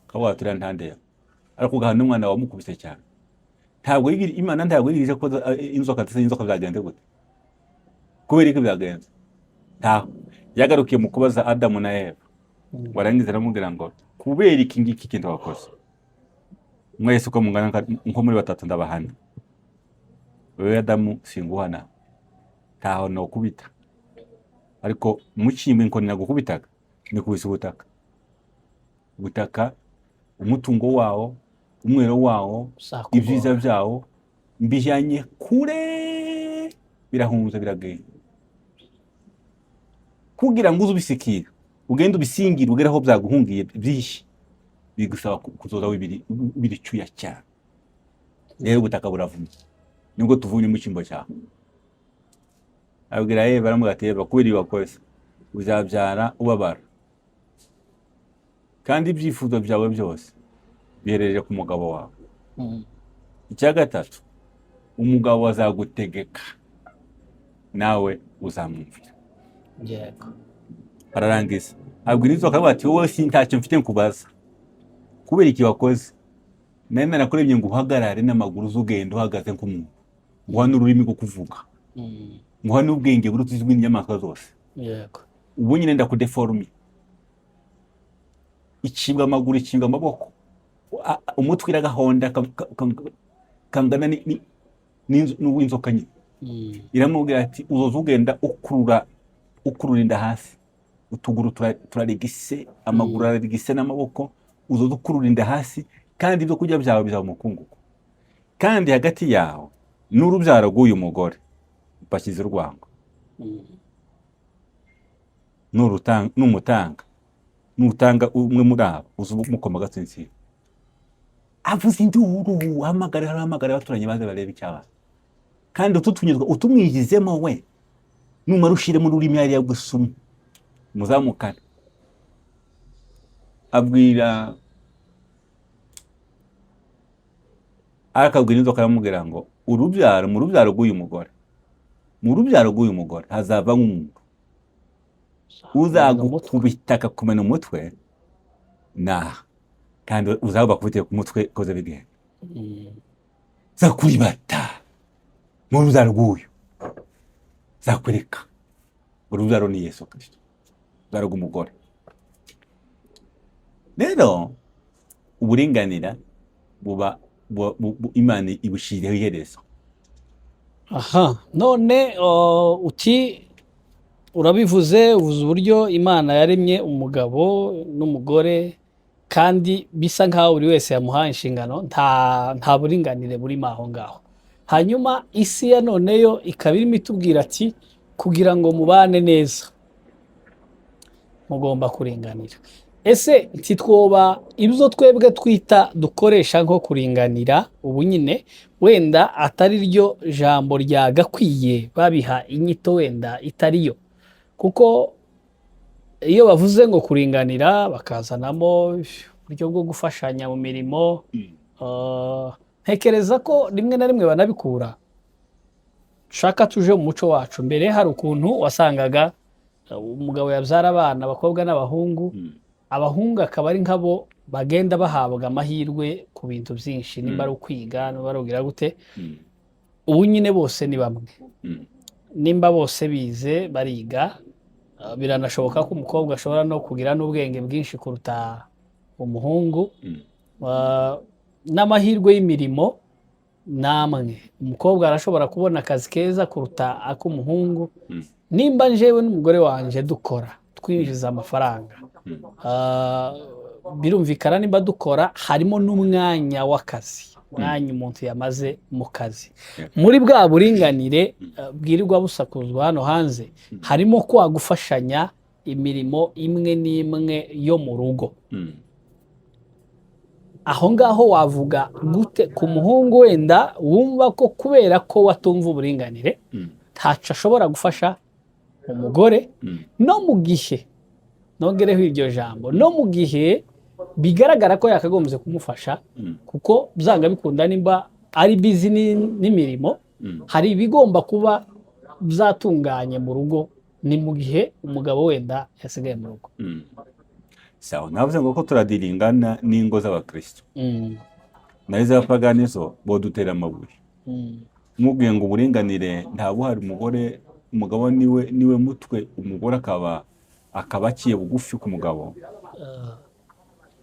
kawa turiya ntandeya, ariko ugahana umwana wawe mukubise cyane. Ntabwo Imana ntabwo yigirije ko inzoka zagenze gute, kubera iki byagenze. Ntaho yagarukiye mu kubaza Adamu na Eva, warangiza aramubwira ngo kubera iki ngiki kintu wakoze, mwese uko mungana nko muri batatu ndabahana, wewe Adamu singuhana, ntaho no kubita, ariko mucimbe inkoni nagukubitaga nikubise ubutaka, umutungo wawo, umwero wawo, ibyiza byawo mbijyanye kure, birahunza biragenda. Kugira ngo uzubisikira ugenda ubisingira ugera aho byaguhungiye byinshi, bigusaba kuzoza biri cyuya cyane. Rero ubutaka buravumye, nibwo tuvunye mu cyimbo cyawe. Abwira Eva aramubwira ati Eva, kubera iyo wakoze uzabyara ubabara, kandi ibyifuzo byawe byose biherereje ku mugabo wawe. icya gatatu, umugabo azagutegeka nawe uzamwumvira. yego Ararangiza abwira inzoka ati wowe ntacyo mfite nkubaza, kubera iki wakoze? Nari narakurebye ngo uhagarare n'amaguru uzugenda uhagaze nk'umuntu, nguha n'ururimi rwo kuvuga, nguha n'ubwenge buruta izindi nyamaswa zose, yego ubu nyine ndakudeforme, icibwa amaguru icibwa amaboko, umutwe iragahonda kangana n'uw'inzoka nyine. Iramubwira ati uzoza ugenda ukurura inda hasi, utuguru turarigise, amaguru ararigise n'amaboko, uzoza ukurura inda hasi, kandi ibyo kurya byawe bizaba umukungugu, kandi hagati yawe n'urubyaro rw'uyu mugore bashyize urwango. Nutanga umwe muri abo uzumukoma gatsintsira. Avuze induru, hamagara abaturanyi baze barebe icyabaye, kandi ututunyuzwa utumwigizemo we, numara ushiremo ururimi yari yagusumye muzamukana. Abwira akabwira inzoka aramubwira ngo mu rubyaro rw'uyu mugore hazava nk'umuntu uzagukubita akakumena umutwe kandi uzaba bakubitiye ku mutwe koze bigenda, zakuribata mu rubyaro rw'uyu, zakwereka urubyaro ni Yesu Kristo, urubyaro rw'umugore. Rero uburinganira buba Imana ibushiriyeho iherezo. None urabivuze, uvuze uburyo Imana yaremye umugabo n'umugore, kandi bisa nkaho buri wese yamuhaye inshingano, nta buringanire burimo aho ngaho. Hanyuma isi ya none yo ikaba irimo itubwira ati kugira ngo mubane neza mugomba kuringanira. Ese ntitwoba ibyo twebwe twita dukoresha nko kuringanira ubu nyine wenda atari ryo jambo ryagakwiye, babiha inyito wenda itariyo, kuko iyo bavuze ngo kuringanira bakazanamo uburyo bwo gufashanya mu mirimo, ntekereza ko rimwe na rimwe banabikura. Shaka tuje mu muco wacu, mbere hari ukuntu wasangaga umugabo yabyara abana abakobwa n'abahungu, abahungu akaba ari nkabo bagenda bahabwa amahirwe ku bintu byinshi, nimba ari ukwiga, nimba ari ugira gute. Ubu nyine bose ni bamwe, nimba bose bize bariga, biranashoboka ko umukobwa ashobora no kugira n'ubwenge bwinshi kuruta umuhungu, n'amahirwe y'imirimo namwe. Umukobwa arashobora kubona akazi keza kuruta ak'umuhungu. Nimba njyewe n'umugore wanjye dukora twinjiza amafaranga, birumvikana nimba dukora harimo n'umwanya w'akazi, umwanya umuntu yamaze mu kazi. Muri bwa buringanire bwirirwa busakuzwa hano hanze, harimo kwa gufashanya imirimo imwe n'imwe yo mu rugo. Aho ngaho wavuga gute ku muhungu wenda wumva ko kubera ko watumva uburinganire ntaco ashobora gufasha umugore, no mu gihe nongereho iryo jambo, no mu gihe bigaragara ko yakagombye kumufasha, kuko byanga bikunda nimba ari busy n'imirimo, hari ibigomba kuba byatunganye mu rugo, ni mu gihe umugabo wenda yasigaye mu rugo. Sawa, navuze ngo ko turadiringana n'ingo z'abakristo, naho iz'abapagani zo bodutera amabuye. Mubwiye ngo uburinganire nta buhari, umugabo niwe mutwe, umugore akaba aciye bugufi ku mugabo,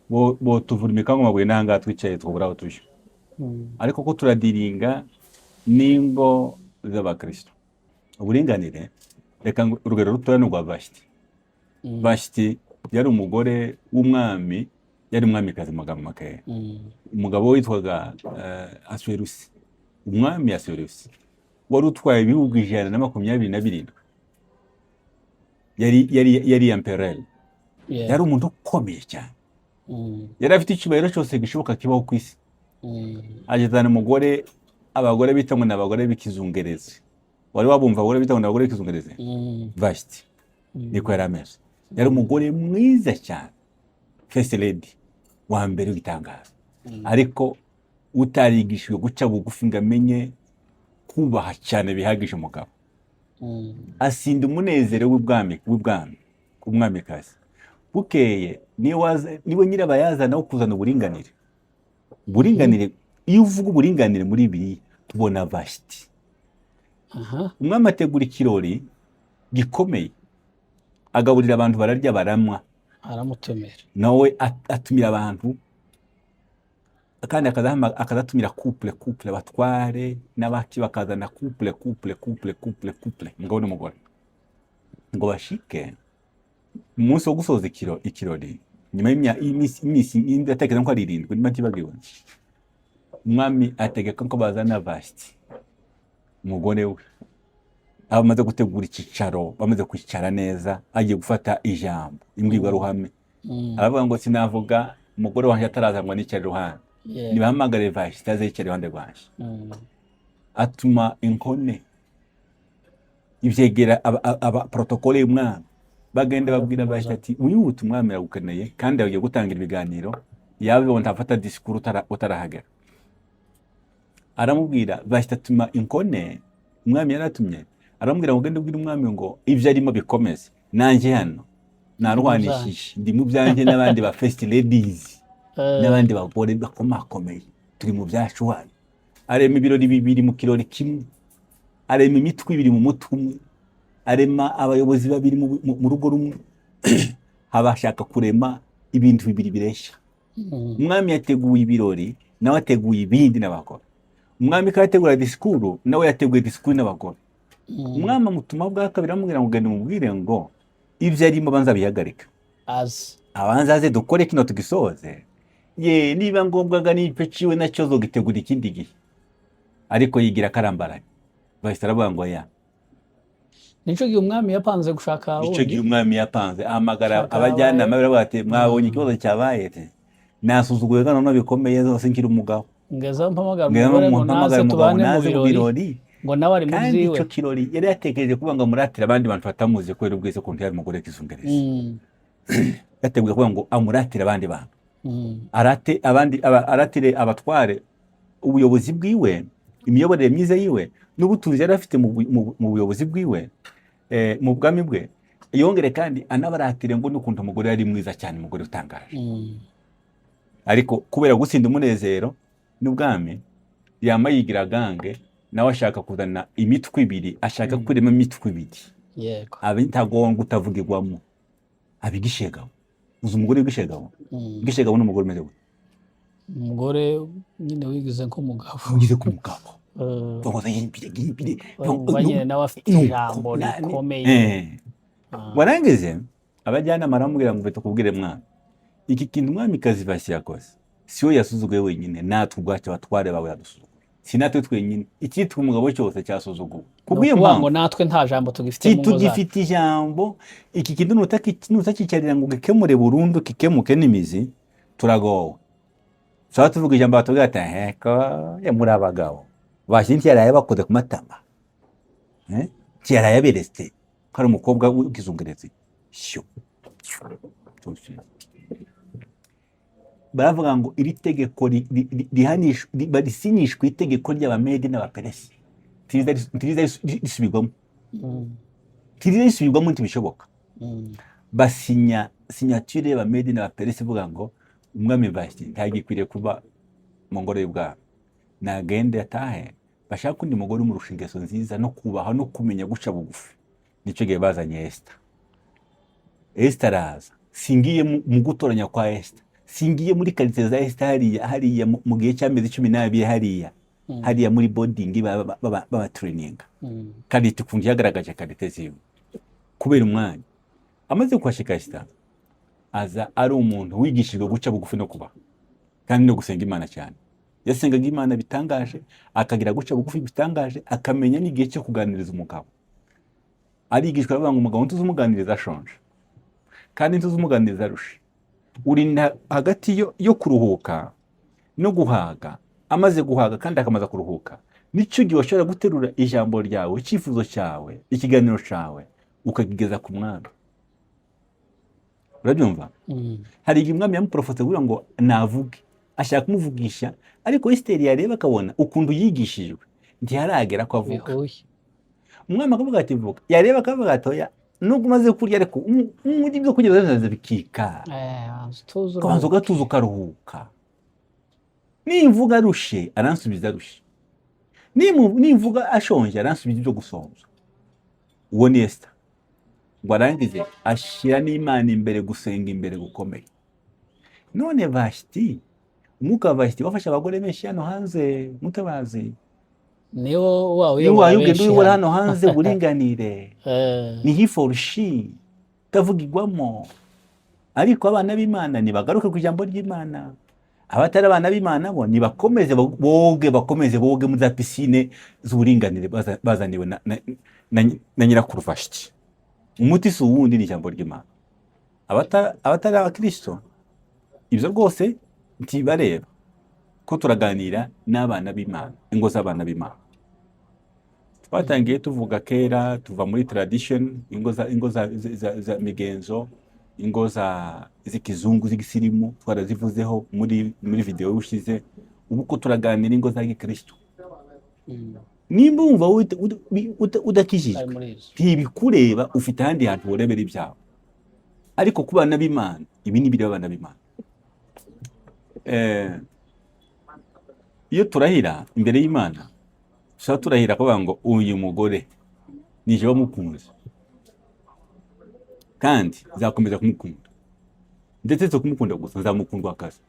bo tuvurumika ngo amabuye n'ahangaha twicaye twubura aho tujya. Ariko ko turadiringa n'ingo z'abakristo. Uburinganire, reka urugero rutoya ni rwa Vashiti. Vashiti yari umugore w'umwami, yari umwamikazi mu magambo makeya. Umugabo witwaga Asuwerusi, umwami Asuwerusi wari utwaye ibihugu 127. Yari empereur, yari umuntu ukomeye cyane, yari afite icyubahiro cyose gishoboka kibaho ku isi. Agezana umugore, abagore bita ngo ni abagore b'ikizungerezi. Wari wabumva abagore bita ngo ni abagore b'ikizungerezi? Vashiti niko yari ameze. Yari umugore mwiza cyane, first lady wa mbere w'itangazo. Ariko utarigishijwe guca bugufi ngo amenye kubaha cyane bihagije umugabo. Asinda umunezero w'umwamikazi. Bukeye niwe nyirabayazana wo kuzana uburinganire. Uburinganire, iyo uvuga uburinganire muri Bibiliya tubona Vashiti. Umwami ategura ikirori gikomeye, agaburira abantu bararya baranywa, aramutumira nawe atumira abantu, kandi akazatumira couple abatware n'abaki, bakazana couple umugabo n'umugore ngo bashike umunsi wo gusoza ikirori. Nyuma y'iminsi ndatekereza ko ari 7 niba ntibagiwe, umwami ategeka ko bazana Vashiti umugore we. Abamaze gutegura icyicaro, bamaze kwicara neza, agiye gufata ijambo imbwirwaruhame. Aravuga ngo sinavuga umugore wanjye atarazanwa n'icyari iruhande, nibahamagare Vashiti aze yicara iruhande rwanjye. Atuma inkone, ibyegera protokole y'umwami, bagenda babwira Vashiti ati wihute umwami aragukeneye kandi agiye gutangira ibiganiro, yawe ntafata disikuru utarahagera. Aramubwira Vashiti, atuma inkone umwami yaratumye, aramubwira ngo gende ubwire umwami ngo ibyo arimo bikomeze, nanjye hano narwanishije, ndi mu byanjye n'abandi ba first ladies n'abandi bagore bakomakomeye, turi mu byacu hano. Arema ibirori bibiri mu kirori kimwe, arema imitwe ibiri mu mutwe umwe, arema abayobozi babiri mu rugo rumwe. Habashaka kurema ibintu bibiri bireshya. Umwami yateguye ibirori, nawe ateguye ibindi n'abagore. Umwami kategura disikuru, nawe yateguye disikuru n'abagore. Umwami amutuma bwa kabiri amubwira ngo genda umubwire ngo ibyo arimo banza bihagarika, abanza aze dukore kino tugisoze, niba ngombwa n'igice ciwe nacyo zogitegura ikindi gihe. Ariko yigira karambaraye. Bahise aravuga ngo nico gihe umwami yapanze gushaka wundi. Nico gihe umwami yapanze amagara abajyanama baravuga ati mwabonye ikibazo cyabaye, nasuzuguye none bikomeye zose nkiri umugabo. Ngeza mpamagara umugore ngo naze tubane mu birori, ngo nawe ari muri ziwe. Ico kirori yari yatekereje kuvuga ngo muratira abandi bantu batamuzi kubera ubwese kuntu yari umugore kizungereza. Yateguye kuvuga ngo amuratira abandi bantu, aratire abatware ubuyobozi bwiwe, imiyoborere myiza yiwe n'ubutunzi yari afite mu buyobozi bwiwe, mu bwami bwe. Yongere kandi anabaratire ngo n'ukuntu umugore yari mwiza cyane, umugore utangaje. Ariko kubera gusinda umunezero n'ubwami, yama yigira gange, nawe ashaka kuzana imitwe ibiri, ashaka kurema imitwe ibiri. Yego. Abintagonga utavugirwamo, abigishegabo. Uzi umugore w'igishegabo? Igishegabo n'umugore umeze gute? Umugore nyine wigize nk'umugabo. Wigize nk'umugabo. Bagoza yimpire. Banyine nawe afite ijambo rikomeye. Warangize abajyanama baramubwira ngo tukubwire mwana, iki kintu umwamikazi Vashiti yakoze siyo yasuzuguye wenyine, natwe ubwacu abatware bawe yadusuzuguye. Sinatwe twenyine, icyitwa umugabo cyose cyasuzuguwe. Kubwiye mpamvu natwe nta jambo tugifite mu ngo zacu. Tugifite ijambo. Iki kintu nutakicarira ngo gikemure burundu, kikemuke n'imizi, turagowe. Sawa tuvuga ijambo batubwira ati heko ya muri abagabo Vashiti yaraye bakoze ku matama, yaraye bereste ko ari umukobwa w'ikizungerezi. Sho baravuga ngo iri tegeko risinishwa itegeko ry'Abamedi n'Abaperesi, tiriza risubirwamo, ntibishoboka. Basinya signature y'Abamedi n'Abaperesi ivuga ngo umwami Vashiti ntagikwiriye kuba mu ngoro y'ubwami, nagende atahe, bashaka undi mugore umurusha ingeso nziza no kubaha no kumenya guca bugufi. Nicyo gihe bazanye Esther araza. Singiye mu gutoranya kwa Esther, singiye muri karitsiye za Esther hariya mu gihe cy'amezi 12 hariya muri boarding baba training. Kandi tukundi yagaragaje karite ziwe kubera umwanya amaze kwashika Esther. Aza ari umuntu wigishijwe guca bugufi no kubaha kandi no gusenga Imana cyane. Yasengaga Imana bitangaje, akagira guca bugufi bitangaje, akamenya n'igihe cyo kuganiriza umugabo. Arigishwa avuga ngo umugabo ntuzumuganiriza ashonje kandi ntuzumuganiriza arushe. Urinda hagati yo kuruhuka no guhaga. Amaze guhaga kandi akamaza kuruhuka, nicyo gihe washobora guterura ijambo ryawe, icyifuzo cyawe, ikiganiro cyawe ukagigeza ku mwami. Urabyumva? Hari igihe umwami yamuprofete kugira ngo navuge, ashaka kumuvugisha, ariko Esiteri yareba akabona ukuntu yigishijwe ntiharagera ko avuga. bihuye. Umwami akavuga ati vuga, yareba akavuga ati oya, nubwo umaze kurya ariko umujyi ibyo kurya bizaza bikika, kabanza ugatuza ukaruhuka. Nimvuga arushe aransubiza arushe, nimvuga ashonje aransubiza ibyo gusonza. Uwo ni Esita, ngo arangize ashyira n'Imana imbere, gusenga imbere gukomeye. None Vashiti, umwuka wa Vashiti wafashe abagore benshi hano hanze, mutabazi niwo wawe ugenda uyobora hano hanze uburinganire, ni hiforushi utavugirwamo. Ariko abana b'Imana nibagaruke ku ijambo ry'Imana, abatari abana b'Imana bo nibakomeze boge muri za pisine z'uburinganire bazaniwe na nyirakuru Vashiti. Umuti si uwundi, ni ijambo ry'Imana. Abatari abakristo ibyo rwose ntibareba, ko turaganira n'abana b'Imana, ingo z'abana b'Imana. Twatangiye tuvuga kera, tuva muri tradition, ingo za migenzo, ingo z'ikizungu z'igisirimu twarazivuzeho muri video ushize. Ubu ko turaganira ingo za gikristo. Nimba wumva udakijijwe ntibikureba, ufite ahandi hantu worebera ibyawe, ariko ku bana b'Imana ibi ni ibireba abana b'Imana. Iyo turahira imbere y'Imana, dushobora turahira kuvuga ngo uyu mugore nije wamukunze kandi nzakomeza kumukunda, ndetse zo kumukunda gusa nzamukundwa akazi.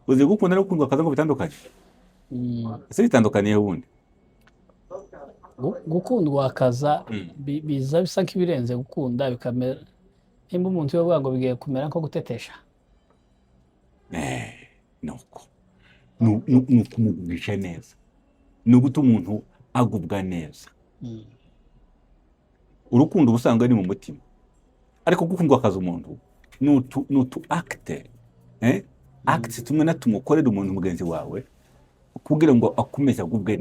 Uzi gukunda no gukundwa akazi ngo bitandukanye? Ese bitandukaniye ubundi? Gukundwa akaza biza bisa nk'ibirenze gukunda, bikamera nimba umuntu yovuga ngo bigiye kumera nko gutetesha. Nuko ni ukumugurisha neza, ni ugutuma umuntu agubwa neza. Urukundo ubusanga ni mu mutima, ariko gukundwa akaza umuntu ni utu acte tumwe na tumwe ukorera umuntu mugenzi wawe kugira ngo akomeze agubwe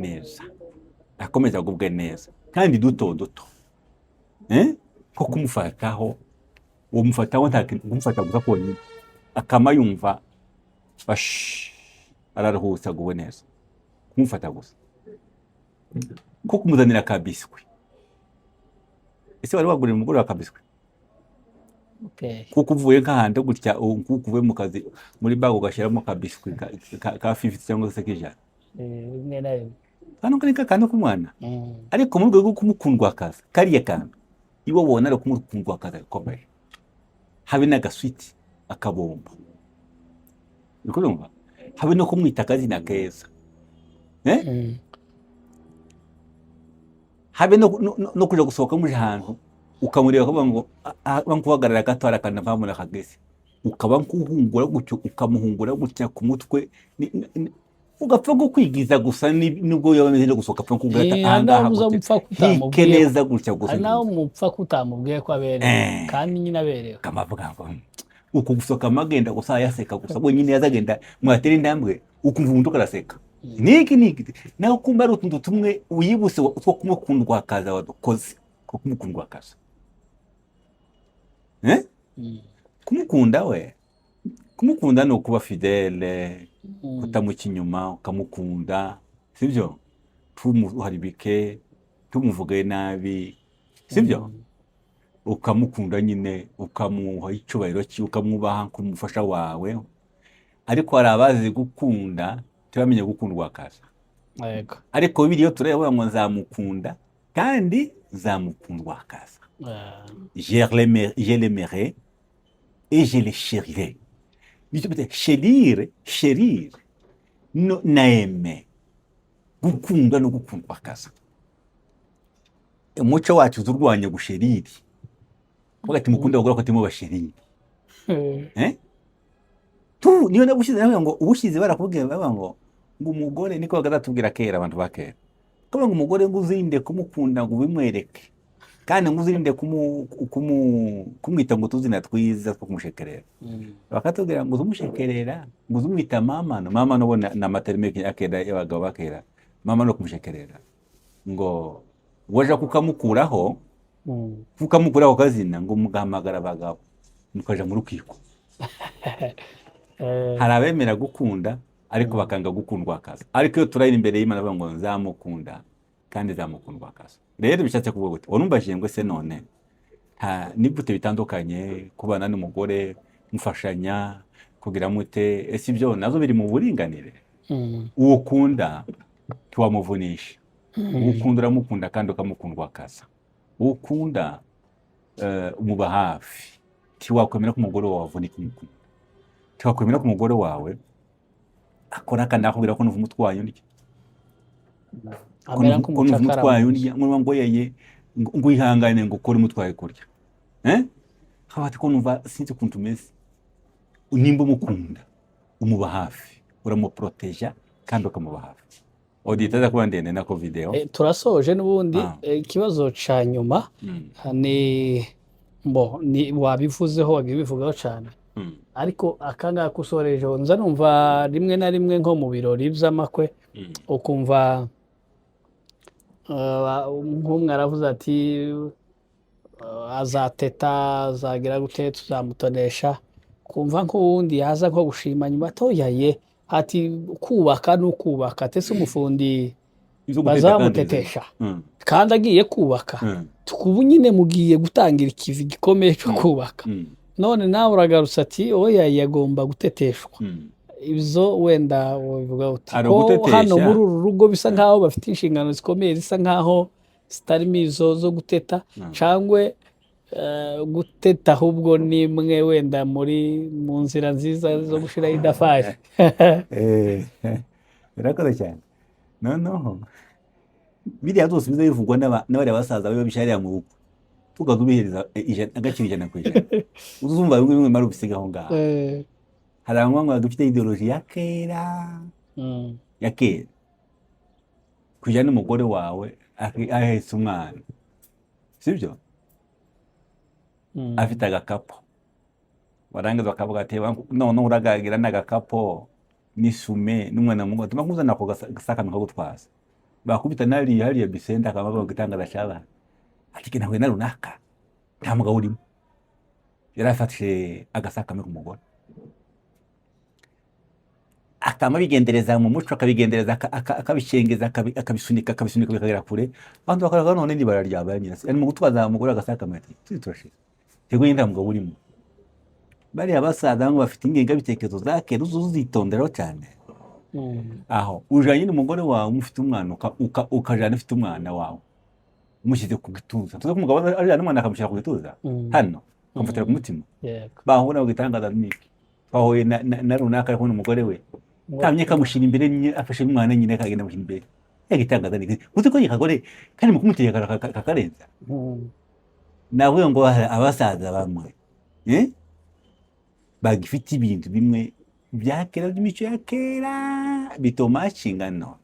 neza, kandi duto ko kumufataho, uwo mufataho kumufata gusa konyine akama yumva araruhutse aguwe neza, kumufata gusa, ko kumuzanira akabiswi. Ese wari wagurira umugore akabiswi? Kuko uvuye nk'ahandi gutya, kuko uvuye mu kazi muri bago ugashyiramo akabiswi ka 50 cyangwa se k'ijana, hano kari kakandi k'umwana. Ariko mu rwego rwo kumukundwa akazi, kariya kantu iwo wona ari kumukundwa akazi gakomeye, habe n'agaswiti akabomba, urumva, habe no kumwita akazina keza, habe no kuja gusohoka muri hantu ukamureba akavuga ngo bankuhagarara gato arakana mpamuna kageze, ukaba nkuhungura gutyo, ukamuhungura gutya ku mutwe, ugapfa kwigiza gusa, nibwo yabameze no gusohoka apfa kugata ahangaha neza gutya gusa. Naho mupfa kutamubwiye ko abereye kandi nyine aberewe, kamavuga ngo uko gusohoka magenda gusa yaseka gusa, we nyine yazagenda mwatera intambwe ukumva umuntu karaseka. Niki naho kumba ari utuntu tumwe uyibuse two kumukundwa akaza wadukoze, ko kumukundwa akaza kumukunda ni ukuba fidele, kutamuca inyuma, ukamukunda, sibyo? Tumuharibike, tumuvuge nabi, sibyo? Ukamukunda nyine, ukamuha icyubahiro cye, ukamwubaha kumufasha wawe. Ariko hari abazi gukunda tubamenye gukundwa akaza. Ariko Bibiliya tureba ngo nzamukunda kandi nzamukundwa akaza. Je l'aimerai et je le chérirai. Chérir, naime, gukunda no gukundwa akaza. Umuco wacu turwanya gusheriri, kuvuga ati mukunda bagora ko timo bashiriri. Niyo nabushize nawe ngo ubushize barakubwira baba ngo umugore niko bagatubwira kera abantu bakera. Kuvuga ngo umugore ngo uzinde kumukunda ngo bimwereke, kandi ngo uzinde kumwita ngo tuzina twiza two kumushekerera. Bakatubwira ngo umushekerera, ngo uzumwita mama no na maternité akeda y'abagabo bakera. Mama no kumushekerera. Ngo waje kukamukuraho, kazina ngo mugahamagara abagabo mukaja mu rukiko. hari abemera gukunda ariko bakanga gukundwa akazi, ariko iyo turahira imbere y'Imana bavuga ngo nzamukunda kandi nzamukundwa akazi. Rero bishatse kuvuga gute? Wanumbajije ngo se none ni gute bitandukanye kubana n'umugore mufashanya kugira mute? Ese ibyo nazo biri mu buringanire? Uwo ukunda ntiwamuvunisha, uwo ukunda uramukunda kandi ukamukundwa akazi. Uwo ukunda umuba hafi, ntiwakwemera ko umugore wawe avunika umukunda, ntiwakwemera ko umugore wawe akora akandi akubwira ko nuva umutwaye undi, ko nuva umutwaye undi, ngo yeye ngo ihangane ngo ukore umutwaye kurya, habati ko numva sinzi ukuntu umeze. Nimba umukunda umuba hafi, uramuproteja kandi ukamuba hafi. Oditaza kuba ndende nako video turasoje n'ubundi. Ikibazo ca nyuma ni wabivuzeho, wagiye bivugaho cyane, ariko akanga kusoreje nza numva rimwe na rimwe nko mu birori by'amakwe ukumva nk'umwe aravuze ati azateta, azagira gute, tuzamutonesha, kumva nk'uwundi yaza nko gushima nyuma atoyaye ati kubaka n'ukubaka tese umufundi bazamutetesha kandi agiye kubaka, tukubu nyine mugiye gutangira ikivi gikomeye cyo kubaka, none nawe uragarutse ati oya yagomba guteteshwa. Ibyo wenda ubivuga uti ko hano muri uru rugo bisa nkaho bafite inshingano zikomeye, zisa nkaho zitarimo izo zo guteta cyangwa guteta, ahubwo ni imwe wenda mu nzira nziza zo gushiraho idafari. Birakoze cyane. Noneho biriya byose biza bivugwa n'abari basaza baba bisharira mu rugo, tukazubihereza agaciro 100%. Uzumva bimwe bimwe mara ubisiga aho ngaho. Hari abanywa dufite ideology ya kera, ya kera, kujya n'umugore wawe ahetse umwana, sibyo? Afite agakapo, warangiza bakavuga ati none uragagira n'agakapo n'isume n'umwana mugo, tumakuzana ko gasaka nkagutwaza, bakubita nari hariya bisenda akabaga gutangaza cyaba ati kina we na runaka nta mugabo urimo, yarafatije agasaka mu mugore, akama bigendereza mu muco, akabigendereza akabishengeza akabisunika bikagera kure, abantu bakaraga none ni bararyaba nyina ari mu gutwaza umugore agasaka mati turashira tego yenda mugabo urimo. Bari abasaza ngo bafite ingenga bitekerezo zake uzitonderaho cyane. Aho ujanye n'umugore wawe umufite umwana ukajana ufite umwana wawe umushyize ku gituza, tuzo kumugabo ari n'umwana akamushyira ku gituza hano akamutera ku mutima, bahura bagitangaza niki bahoye na runaka ariko n'umugore we kamye kamushira imbere afashe umwana nyine akagenda mushira imbere yagitangaza niki uzi ko yikagore kandi mu kumutera kakarenza. Nawe ngo abasaza bamwe bagifite ibintu bimwe bya kera by'imico ya kera bitoma inshingano.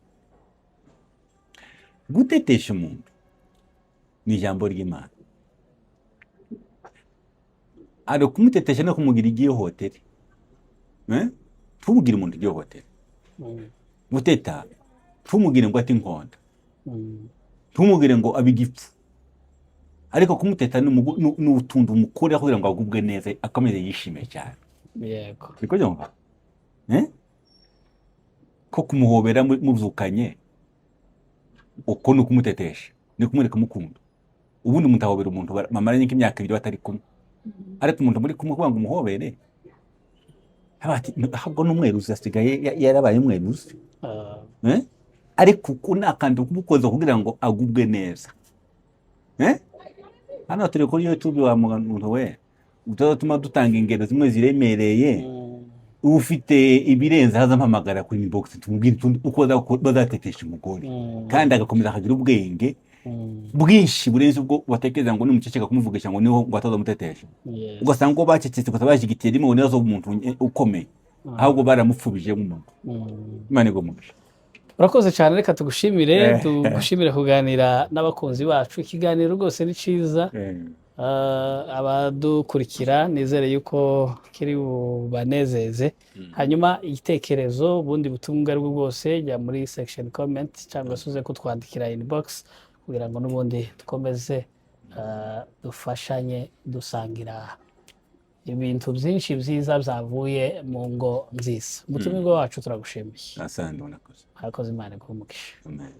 Gutetesha umuntu ni ijambo ry'Imana, ari kumutetesha no kumugira igihohoteri, tumugire umuntu igihohoteri. Guteta tumugire ngo ati nkonda, tumugire ngo abigipfu, ariko kumuteta n'utundu umukore kugira ngo agubwe neza akomeze yishime cyane. Yego. Siko byumva? Ko kumuhobera muvyukanye uko no kumutetesha ni kumureka mukunda. Ubundi mutahobera umuntu mamaranye nk'imyaka 2 batari kumwe, ariko umuntu muri kumwe kwanga umuhobere habati ahubwo n'umweru zasigaye yarabaye umweru, ariko kunakandi kumukoza kugira ngo agubwe neza. Hano turi kuri YouTube wa muntu we utazatuma dutanga ingero zimwe ziremereye, ufite ibirenze haza mpamagara kuri inbox tumubwire uko bazatetesha umugore kandi agakomeza akagira ubwenge bwinshi burenze ubwo watekereza ngo ni muceceka kumuvugisha ngo niho ngo atazamutetesha. Ugasanga ngo bacecetse ko tabashigitiye rimwe ngo nizo umuntu ukomeye, ahubwo baramupfubije nk'umuntu. Imana igomuje. Urakoze cyane, reka tugushimire kuganira n'abakunzi bacu. Ikiganiro rwose ni ciza, abadukurikira nizere yuko kiri bubanezeze. Hanyuma igitekerezo ubundi butumwa bwo bwose jya muri section comment cyangwa se uze kutwandikira inbox kugira ngo n'ubundi dukomeze dufashanye dusangira ibintu byinshi byiza byavuye mu ngo nziza. Umutumirwa wacu turagushimiye. Asante, murakoze. Murakoze, Imana iguhe umugisha. Amen.